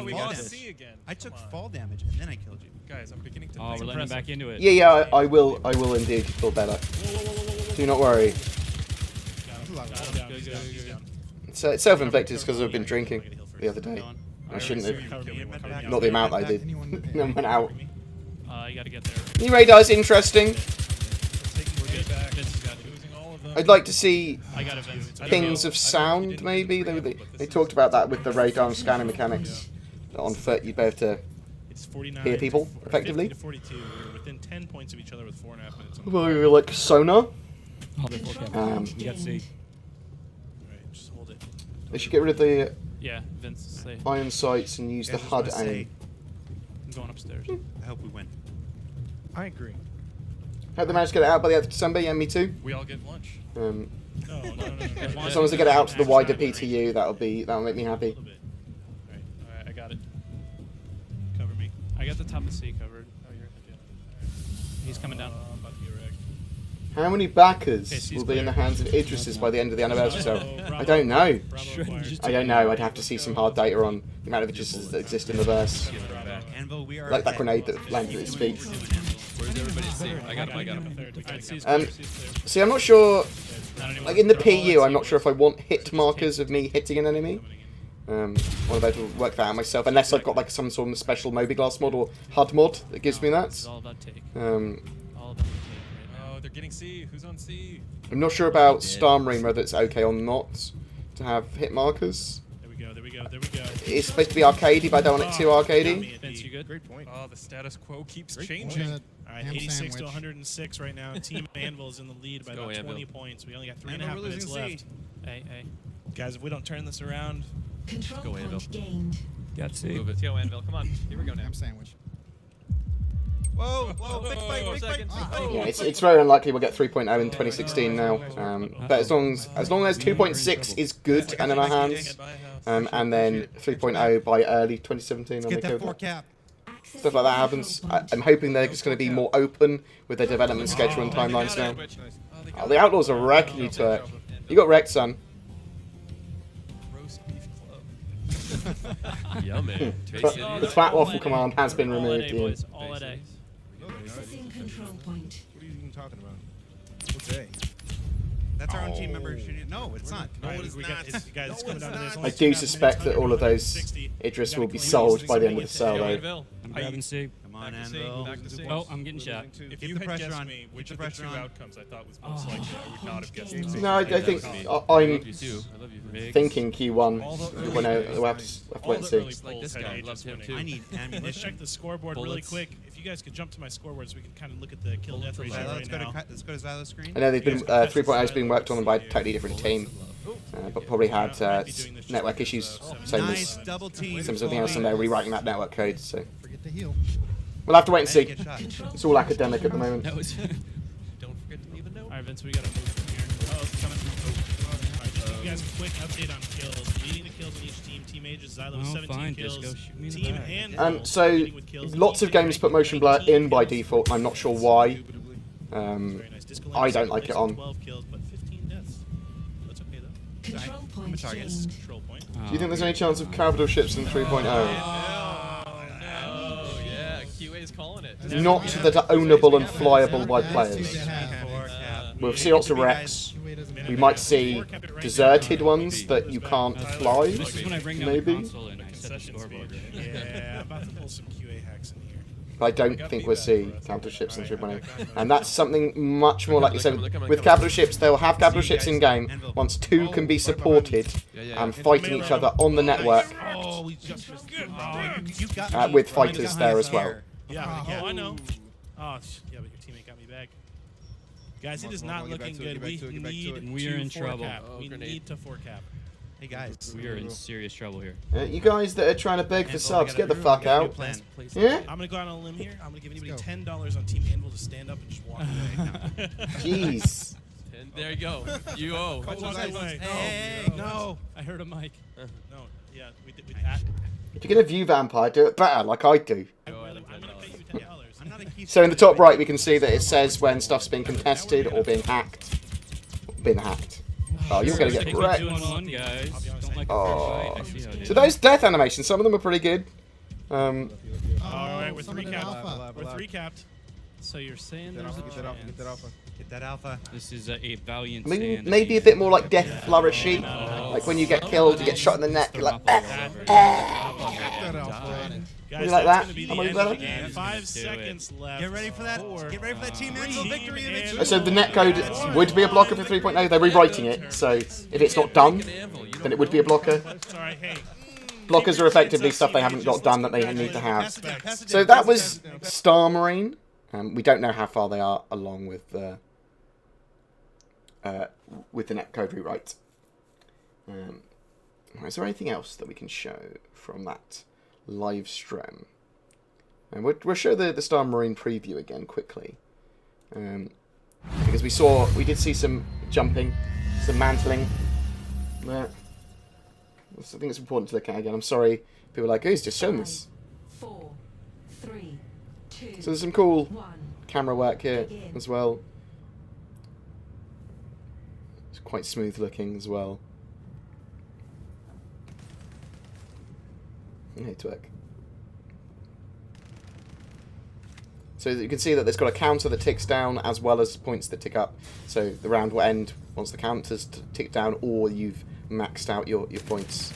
We got C again. I took fall damage and then I killed you. Guys, I'm beginning to. Oh, we're letting back into it. Yeah, I will indeed feel better. Do not worry. It's self-inflicted because I've been drinking the other day. I shouldn't have. Not the amount I did. I went out. You gotta get there. New radar's interesting. I'd like to see pings of sound, maybe. They talked about that with the radar and scanning mechanics. On foot, you'd be able to hear people effectively. 42. We're within 10 points of each other with 4.5 minutes. Well, like sonar. You got C. Alright, just hold it. They should get rid of the Vince, iron sights and use the HUD aim. I'm going upstairs. I hope we win. I agree. Hope they manage to get it out by the end of December. Yeah, me too. We all get lunch. No. As long as they get it out to the wider PTU, that'll make me happy. Alright, I got it. Cover me. I got the top of C covered. Oh, you're He's coming down. I'm about to get wrecked. How many backers will be in the hands of Idris's by the end of the anniversary sale? I don't know. I don't know. I'd have to see some hard data on the amount of Idrises that exist in the verse. Like that grenade that landed at his feet. Where's everybody? See, I got him. See, I'm not sure. Like in the PU, I'm not sure if I want hit markers of me hitting an enemy. I'll be able to work that out myself, unless I've got like some sort of special Mobiglass mod or HUD mod that gives me that. Oh, they're getting C. Who's on C? I'm not sure about Star Marine whether it's okay or not to have hit markers. There we go. It's supposed to be arcadey, but I don't want it too arcadey. Vince, you good? Great point. Oh, the status quo keeps changing. Alright, 86 to 106 right now. Team Anvil is in the lead by about 20 points. We only got 3.5 minutes left. Hey. Guys, if we don't turn this around... Control Go Anvil. point gained. Got C. Move it. Go Anvil. Come on. Here we go now. Ham sandwich. Whoa, big fight. Yeah, it's very unlikely we'll get 3.0 in 2016 now. But as long as 2.6 is good and in our hands, and then 3.0 by early 2017, I'll make it. Stuff like that happens. I'm hoping they're just going to be more open with their development schedule and timelines now. Oh, the Outlaws are wrecking you, Turk. You got wrecked, son. Yummy. The Fat Waffle command has been removed. All at A. Accessing control point. What are you even talking about? What's A? That's our own team member shooting. No, it's not. No, it's not. Guys, it's coming down to this. I do suspect that all of those Idris will be sold by the end of the sale, though. I'm grabbing C. Come on, Anvil. Oh, I'm getting shot. If you had guessed me, which of the two outcomes I thought was most likely, I would not have guessed C. No, I think I'm thinking Q1 when we'll have to wait and see. Like this guy loves him too. I need ammunition. Let's check the scoreboard really quick. If you guys could jump to my scoreboard so we can kind of look at the kill death ratio right now. Let's go to Zylo's screen. I know they've been 3.0 has been worked on by a totally different team, but probably had network issues, same as something else, and they're rewriting that network code. So Forget to heal. we'll have to wait and see. It's all academic at the moment. Don't forget to leave a note. Alright, Vince, we gotta move from here. Oh, it's coming. Alright, just give you guys a quick update on kills. Leading the kills on each team. Team Aegis, Xylo with 17 kills. Team Anvil So leading with kills. lots of games put motion blur in by default. I'm not sure why. I don't like it on. 12 kills, but 15 deaths. That's okay though. Control point gained. Control point. Do you think there's any chance of capital ships in 3.0? Yeah, QA is calling it. Not that are ownable and flyable by players. We'll see lots of wrecks. We might see deserted ones that you can't fly, maybe. Yeah, I'm about to pull some QA hacks in here. But I don't think we'll see capital ships in 3.0. And that's something much more likely. So with capital ships, they'll have capital ships in game once two can be supported and fighting each other on the network with fighters there as well. Yeah, I know. Oh, yeah, but your teammate got me back. Guys, it is not looking good. We are in trouble. We need to 4-cap. Hey guys, we are in serious trouble here. You guys that are trying to beg for subs, get the fuck out. Yeah? I'm gonna go out on a limb here. I'm gonna give anybody $10 on Team Anvil to stand up and just walk away. Jeez. There you go. You owe. Hey, no. I heard a mic. No, yeah, we did. If you're gonna view Vampire, do it better, like I do. I'm gonna pay you $10. I'm not a So in the top right, we can see that it says when stuff's being contested or being hacked. Been hacked. Oh, you're gonna get wrecked. Oh. So those death animations, some of them are pretty good. Alright, we're 3-capped. We're 3-capped. So you're saying there's a chance. Get that alpha. This is a valiant I mean, stand. maybe a bit more like Death Flourishy. Like when you get killed, you get shot in the neck, you're like, Guys, like that's that? gonna be Am the I end better? of the game. 5 seconds left. Get ready for that. Get ready for that Team Anvil victory image. So the netcode would be a blocker for 3.0. They're rewriting it, so if it's not done, then it would be a blocker. Sorry, hey. Blockers are effectively stuff they haven't got done that they need to have. So that was Star Marine. We don't know how far they are along with the netcode rewrite. Is there anything else that we can show from that live stream? And we'll show the Star Marine preview again quickly. Because we did see some jumping, some mantling there. I think it's important to look at again. I'm sorry, people are like, oh, he's just shown this. 4, 3, 2, So there's some cool camera work here as well. It's quite smooth looking as well. Hey, twerk. So you can see that there's got a counter that ticks down as well as points that tick up. So the round will end once the counters tick down or you've maxed out your points.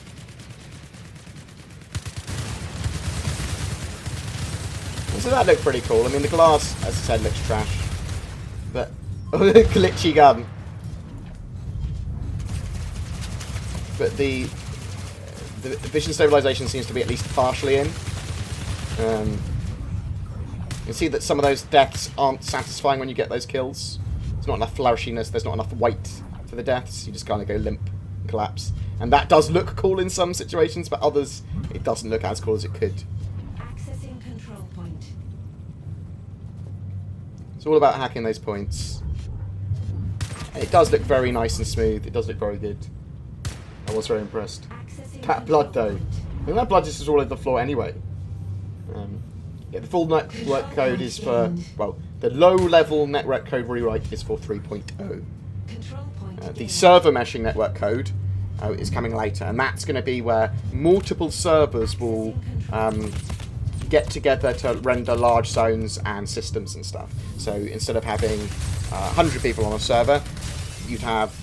So that looked pretty cool. I mean, the glass, as I said, looks trash. But, glitchy gun. But the vision stabilization seems to be at least partially in. You can see that some of those deaths aren't satisfying when you get those kills. There's not enough flourishiness, there's not enough weight for the deaths. You just kind of go limp and collapse. And that does look cool in some situations, but others, it doesn't look as cool as it could. Accessing control point. It's all about hacking those points. It does look very nice and smooth. It does look very good. I was very impressed. That blood, though. I think that blood just is all over the floor anyway. Yeah, the full network code is for, well, the low-level network code rewrite is for 3.0. The server meshing network code is coming later, and that's going to be where multiple servers will get together to render large zones and systems and stuff. So instead of having 100 people on a server, you'd have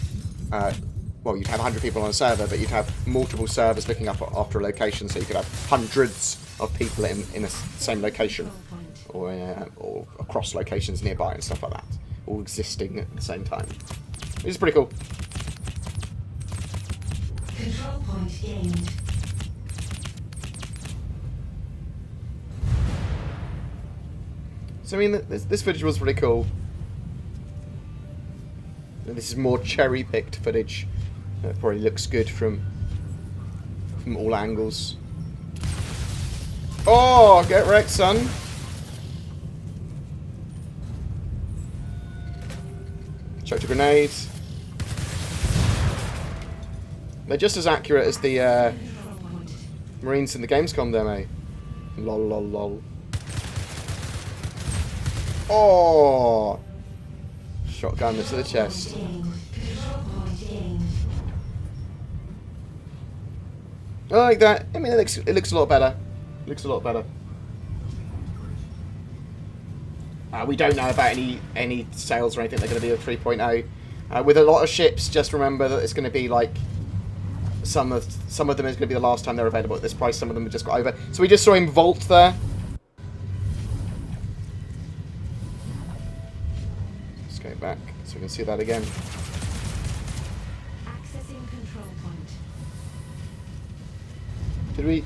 well, you'd have 100 people on a server, but you'd have multiple servers looking up after a location, so you could have hundreds of people in a same location, or across locations nearby and stuff like that, all existing at the same time. Which is pretty cool. Control point gained. So I mean, this footage was pretty cool. And this is more cherry-picked footage. It probably looks good from all angles. Oh, get wrecked, son. Chucked a grenade. They're just as accurate as the Marines in the Gamescom demo. Lol, lol, lol. Oh! Shotgun this to the chest. I like that. I mean, it looks a lot better. It looks a lot better. We don't know about any sales or anything. They're going to be a 3.0. With a lot of ships, just remember that it's going to be like some of them is going to be the last time they're available at this price. Some of them have just got over. So we just saw him vault there. Let's go back so we can see that again. Accessing control point. Did we?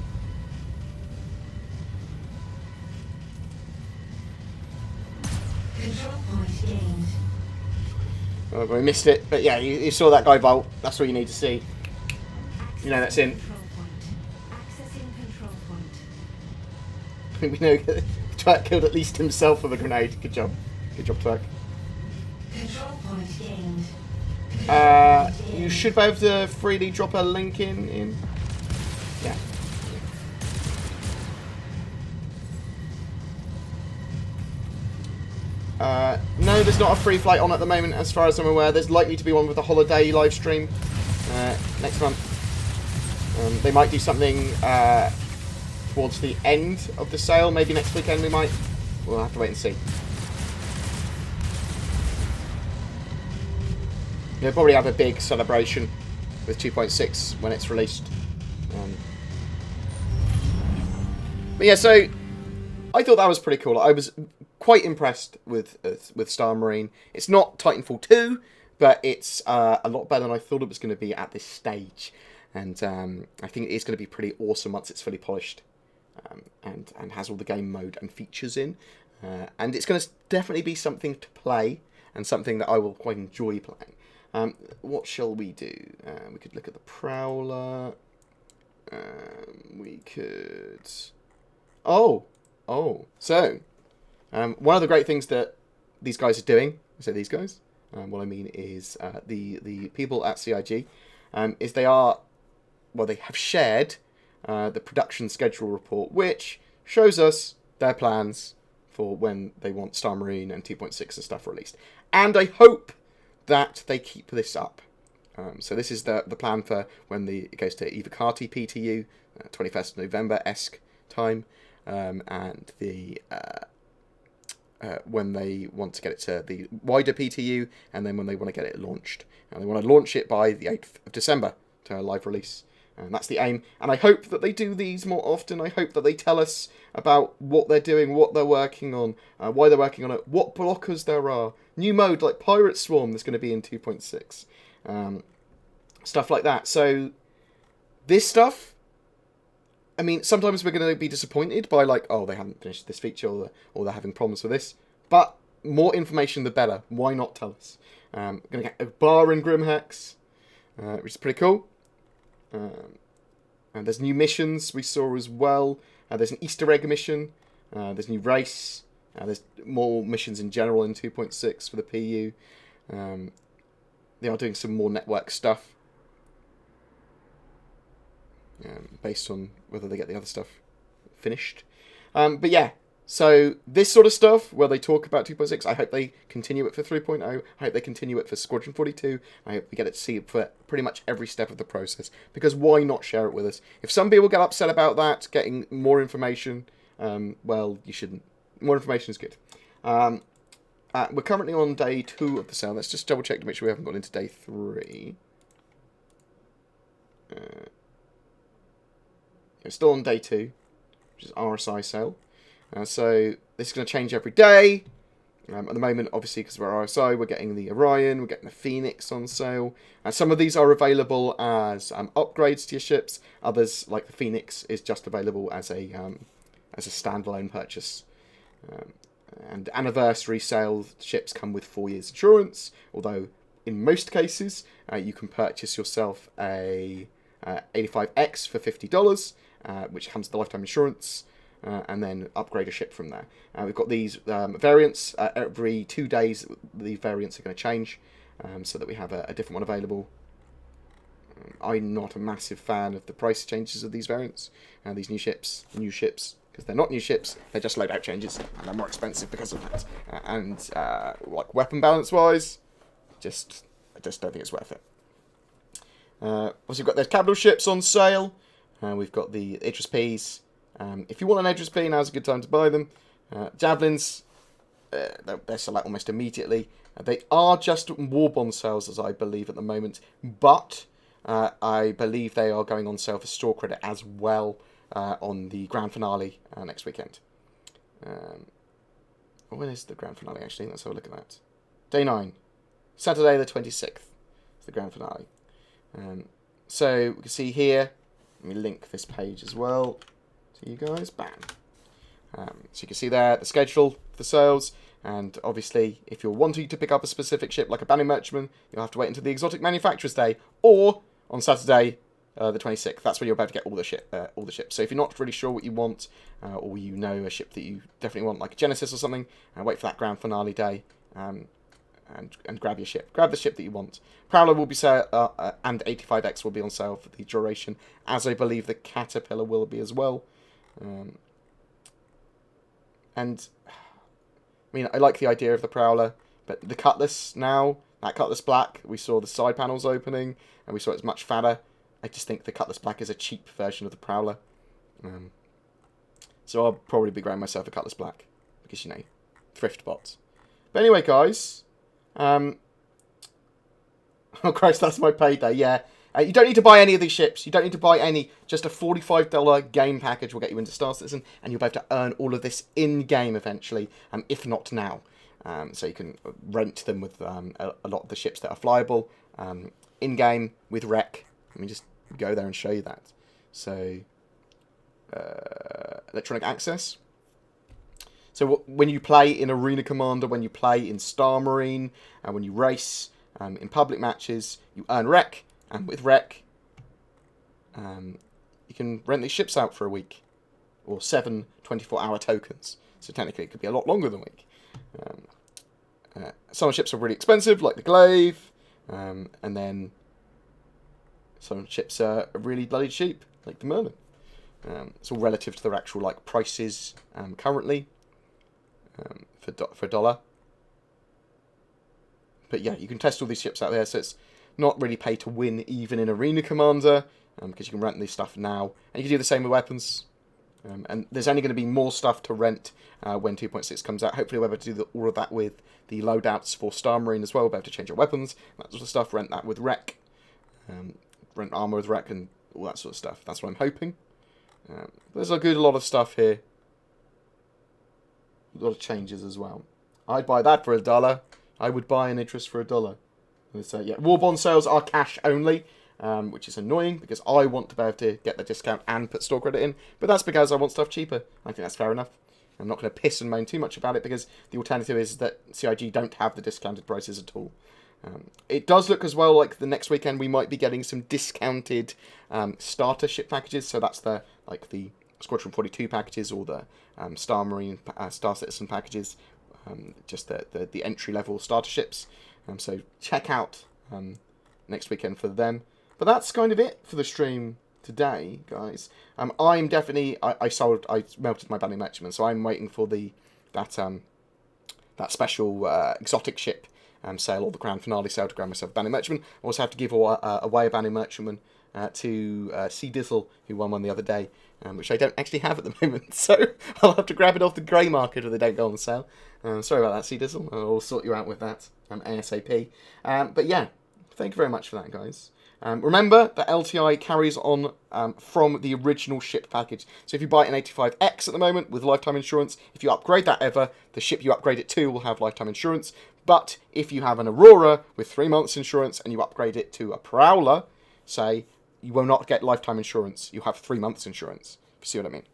Control point gained. Oh, we missed it, but yeah, you saw that guy vault. That's all you need to see. You know that's in. Accessing control point. I think we know Twerk killed at least himself with a grenade. Good job. Good job, Twerk. Control point gained. You should be able to freely drop a link in. Yeah. No, there's not a free flight on at the moment, as far as I'm aware. There's likely to be one with the holiday live stream next month. They might do something towards the end of the sale. Maybe next weekend we might. We'll have to wait and see. They'll probably have a big celebration with 2.6 when it's released. But yeah, so I thought that was pretty cool. I was quite impressed with Star Marine. It's not Titanfall 2, but it's a lot better than I thought it was going to be at this stage. And I think it is going to be pretty awesome once it's fully polished and has all the game mode and features in. And it's going to definitely be something to play and something that I will quite enjoy playing. What shall we do? We could look at the Prowler. We could... Oh! Oh, so one of the great things that these guys are doing, I say these guys, what I mean is the people at CIG, is they have shared the production schedule report, which shows us their plans for when they want Star Marine and 2.6 and stuff released. And I hope that they keep this up. So this is the plan for when it goes to Evocati PTU, 21st of November-esque time, and when they want to get it to the wider PTU, and then when they want to get it launched. And they want to launch it by the 8th of December to a live release. And that's the aim. And I hope that they do these more often. I hope that they tell us about what they're doing, what they're working on, why they're working on it, what blockers there are. New mode like Pirate Swarm that's going to be in 2.6. Stuff like that. So this stuff, I mean, sometimes we're going to be disappointed by like, oh, they haven't finished this feature or they're having problems with this. But more information the better. Why not tell us? We're going to get a bar in Grimhex, which is pretty cool. And there's new missions we saw as well. There's an Easter egg mission. There's a new race. There's more missions in general in 2.6 for the PU. They are doing some more network stuff. Based on whether they get the other stuff finished. But yeah, so this sort of stuff where they talk about 2.6, I hope they continue it for 3.0. I hope they continue it for Squadron 42. I hope we get to see it for pretty much every step of the process. Because why not share it with us? If some people get upset about that, getting more information, well, you shouldn't. More information is good. We're currently on day 2 of the sale. Let's just double check to make sure we haven't gone into day 3. It's still on day 2, which is RSI sale. So this is going to change every day. At the moment, obviously, because we're RSI, we're getting the Orion, we're getting the Phoenix on sale. Some of these are available as upgrades to your ships. Others, like the Phoenix, is just available as a standalone purchase. And anniversary sale ships come with 4 years insurance. Although in most cases, you can purchase yourself a 85X for $50. Which comes with the lifetime insurance, and then upgrade a ship from there. We've got these variants. Every 2 days, the variants are going to change, so that we have a different one available. I'm not a massive fan of the price changes of these variants, these new ships, because they're not new ships, they're just loadout changes, and they're more expensive because of that. Like weapon balance-wise, I just don't think it's worth it. Also, we've got those capital ships on sale. We've got the Idris Ps. If you want an Idris P, now's a good time to buy them. Javelins, they're sold out almost immediately. They are just Warbond sales, as I believe, at the moment. But I believe they are going on sale for store credit as well on the grand finale next weekend. When is the grand finale, actually? Let's have a look at that. Day 9. Saturday the 26th is the grand finale. So we can see here, let me link this page as well to you guys. Bam. So you can see there the schedule for sales, and obviously if you're wanting to pick up a specific ship like a Bounty Merchantman, you'll have to wait until the Exotic Manufacturer's Day, or on Saturday the 26th. That's when you're about to get all the ships. So if you're not really sure what you want, or you know a ship that you definitely want, like a Genesis or something, wait for that grand finale day. And grab your ship. Grab the ship that you want. Prowler will be sale, and 85X will be on sale for the duration, as I believe the Caterpillar will be as well. And I mean, I like the idea of the Prowler, but the Cutlass now, that Cutlass Black, we saw the side panels opening, and we saw it's much fatter. I just think the Cutlass Black is a cheap version of the Prowler. So I'll probably be grabbing myself a Cutlass Black, because, you know, thrift bots. But anyway, guys. Oh Christ, that's my payday, yeah. You don't need to buy any of these ships. You don't need to buy any. Just a $45 game package will get you into Star Citizen, and you'll be able to earn all of this in-game eventually, if not now. So you can rent them with a lot of the ships that are flyable in-game with ReC. Let me just go there and show you that. So, electronic access. So when you play in Arena Commander, when you play in Star Marine, and when you race in public matches, you earn ReC, and with ReC, you can rent these ships out for a week. or 7 24-hour tokens. So technically it could be a lot longer than a week. Some ships are really expensive, like the Glaive, and then some ships are really bloody cheap, like the Merlin. It's all relative to their actual like prices currently for $1. But yeah, you can test all these ships out there, so it's not really pay to win even in Arena Commander, because you can rent this stuff now, and you can do the same with weapons. And there's only going to be more stuff to rent when 2.6 comes out. Hopefully we'll be able to do all of that with the loadouts for Star Marine as well. We'll be able to change your weapons, that sort of stuff, rent that with Rec, rent armor with Rec, and all that sort of stuff. That's what I'm hoping. There's a lot of stuff here. A lot of changes as well. I'd buy that for $1. I would buy an Idris for $1. Yeah, Warbond sales are cash only, which is annoying because I want to be able to get the discount and put store credit in, but that's because I want stuff cheaper. I think that's fair enough. I'm not going to piss and moan too much about it because the alternative is that CIG don't have the discounted prices at all. It does look as well like the next weekend we might be getting some discounted starter ship packages. So that's the Squadron 42 packages or the Star Marine, Star Citizen packages, just the entry level starter ships. So check out next weekend for them. But that's kind of it for the stream today, guys. I'm definitely I melted my Banning Merchantman, so I'm waiting for that special exotic ship sale or the grand finale sale to grab myself a Banning Merchantman. I also have to give away a Banning Merchantman to C Dizzle, who won one the other day, which I don't actually have at the moment, so I'll have to grab it off the grey market if they don't go on sale. Sorry about that, C Dizzle. I'll sort you out with that ASAP. But yeah, thank you very much for that, guys. Remember that LTI carries on from the original ship package. So if you buy an 85X at the moment with lifetime insurance, if you upgrade that ever, the ship you upgrade it to will have lifetime insurance. But if you have an Aurora with 3 months insurance and you upgrade it to a Prowler, say, you will not get lifetime insurance. You have 3 months insurance, if you see what I mean.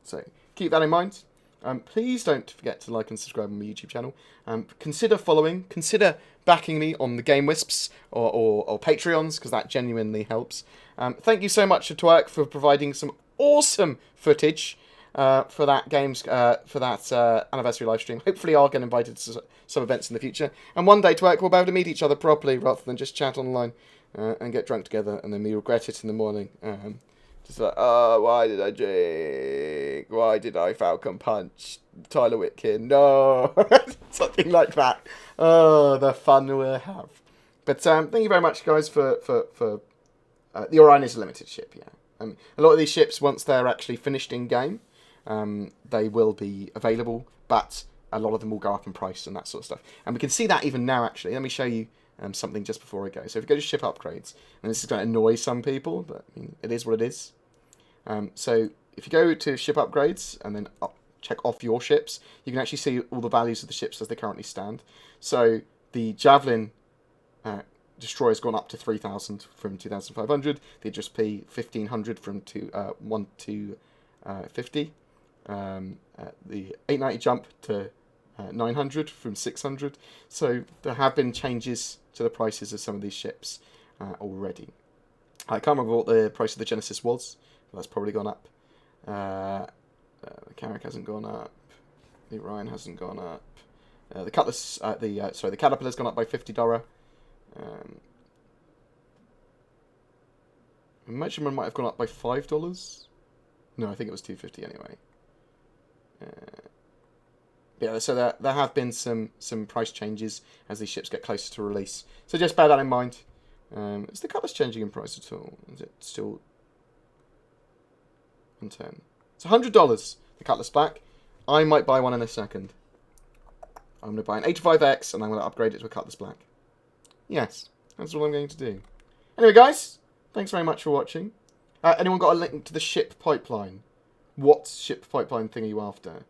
So keep that in mind. Please don't forget to like and subscribe on my YouTube channel. Consider backing me on the Game Wisps or Patreons, because that genuinely helps. Thank you so much to Twerk for providing some awesome footage for that anniversary live stream. Hopefully I'll get invited to some events in the future, and one day Twerk will be able to meet each other properly rather than just chat online and get drunk together and then we regret it in the morning. Just like, oh, why did I drink? Why did I Falcon Punch Tyler Whitkin? No! Something like that. Oh, the fun we'll have. But thank you very much, guys, for the Orion is a limited ship, yeah. A lot of these ships, once they're actually finished in-game, they will be available, but a lot of them will go up in price and that sort of stuff. And we can see that even now, actually. Let me show you something just before I go. So if you go to ship upgrades, and this is going to annoy some people, but I mean, it is what it is. So if you go to ship upgrades and then check off your ships, you can actually see all the values of the ships as they currently stand. So the Javelin Destroyer has gone up to 3,000 from 2,500. The Idris P 1,500 from 1 to 50. The 890 jump to 900 from 600. So there have been changes to the prices of some of these ships already. I can't remember what the price of the Genesis was. That's probably gone up. The Carrack hasn't gone up. The Orion hasn't gone up. The Cutlass, the Caterpillar's gone up by $50. Merchantman might have gone up by $5. No, I think it was $250 anyway. Yeah, so there have been some price changes as these ships get closer to release. So just bear that in mind. Is the Cutlass changing in price at all? Is it still on 10? It's $100, the Cutlass Black. I might buy one in a second. I'm going to buy an 85X and I'm going to upgrade it to a Cutlass Black. Yes, that's what I'm going to do. Anyway, guys, thanks very much for watching. Anyone got a link to the ship pipeline? What ship pipeline thing are you after?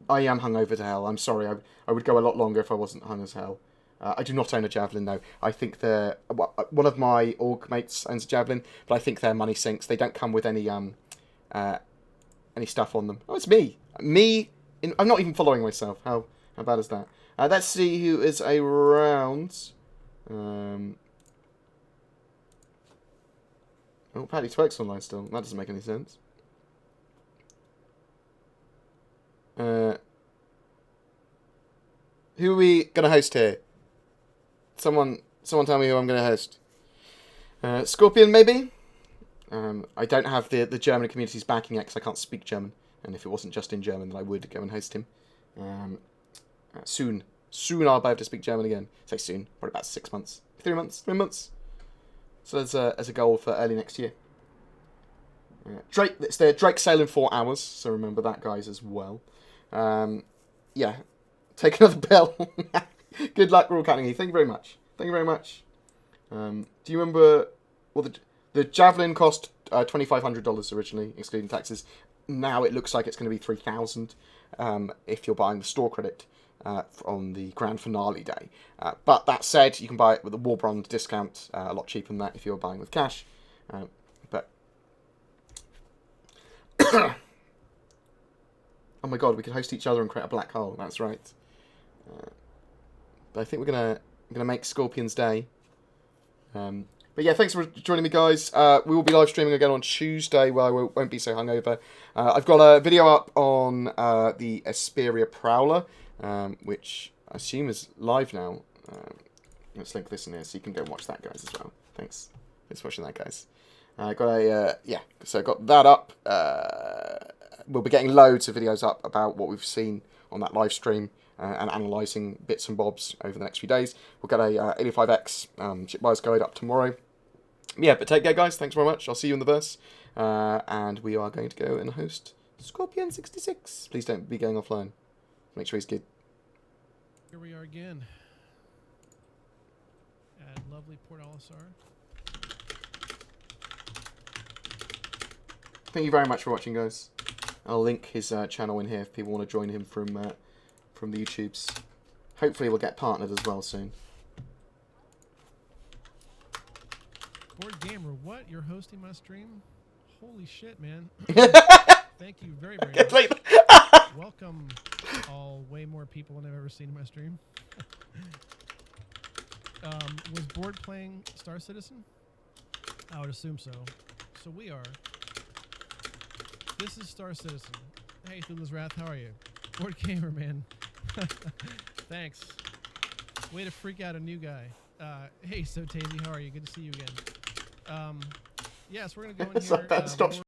I am hungover to hell. I'm sorry. I would go a lot longer if I wasn't hung as hell. I do not own a Javelin, though. I think one of my org mates owns a Javelin, but I think their money sinks. They don't come with any stuff on them. Oh, it's me. I'm not even following myself. How bad is that? Let's see who is around. Oh, Paddy Twerk's online still. That doesn't make any sense. Who are we going to host here? Someone tell me who I'm going to host. Scorpion, maybe? I don't have the German community's backing yet because I can't speak German. And if it wasn't just in German, then I would go and host him. Soon. Soon I'll be able to speak German again. Say soon. Probably about 6 months. 3 months? 3 months. So as a goal for early next year. Drake, it's the Drake sale in 4 hours. So remember that, guys, as well. Yeah. Take another pill. Good luck, Raw Cutting. Thank you very much. Thank you very much. Do you remember... Well, the Javelin cost $2,500 originally, excluding taxes. Now it looks like it's going to be $3,000 if you're buying the store credit on the grand finale day. But that said, you can buy it with a War Bond discount a lot cheaper than that if you're buying with cash. But oh my god, we could host each other and create a black hole. That's right. But I think we're gonna make Scorpion's day. But yeah, thanks for joining me, guys. We will be live streaming again on Tuesday, where I won't be so hungover. I've got a video up on the Esperia Prowler, which I assume is live now. Let's link this in here so you can go and watch that, guys, as well. Thanks for watching that, guys. So I got that up. We'll be getting loads of videos up about what we've seen on that live stream. And analysing bits and bobs over the next few days. We'll get a 85X chip buyer's guide up tomorrow. Yeah, but take care, guys. Thanks very much. I'll see you in the verse. And we are going to go and host Scorpion 66. Please don't be going offline. Make sure he's good. Here we are again at lovely Port Olisar. Thank you very much for watching, guys. I'll link his channel in here if people want to join him from the YouTubes. Hopefully we'll get partnered as well soon. BoredGamer, what? You're hosting my stream? Holy shit, man. Thank you very, very much. Welcome all way more people than I've ever seen in my stream. Was Bored playing Star Citizen? I would assume so. So we are. This is Star Citizen. Hey, Thula's Wrath, how are you? BoredGamer, man. Thanks. Way to freak out a new guy. Hey, so Tazy, how are you? Good to see you again. Yes, we're gonna go in here.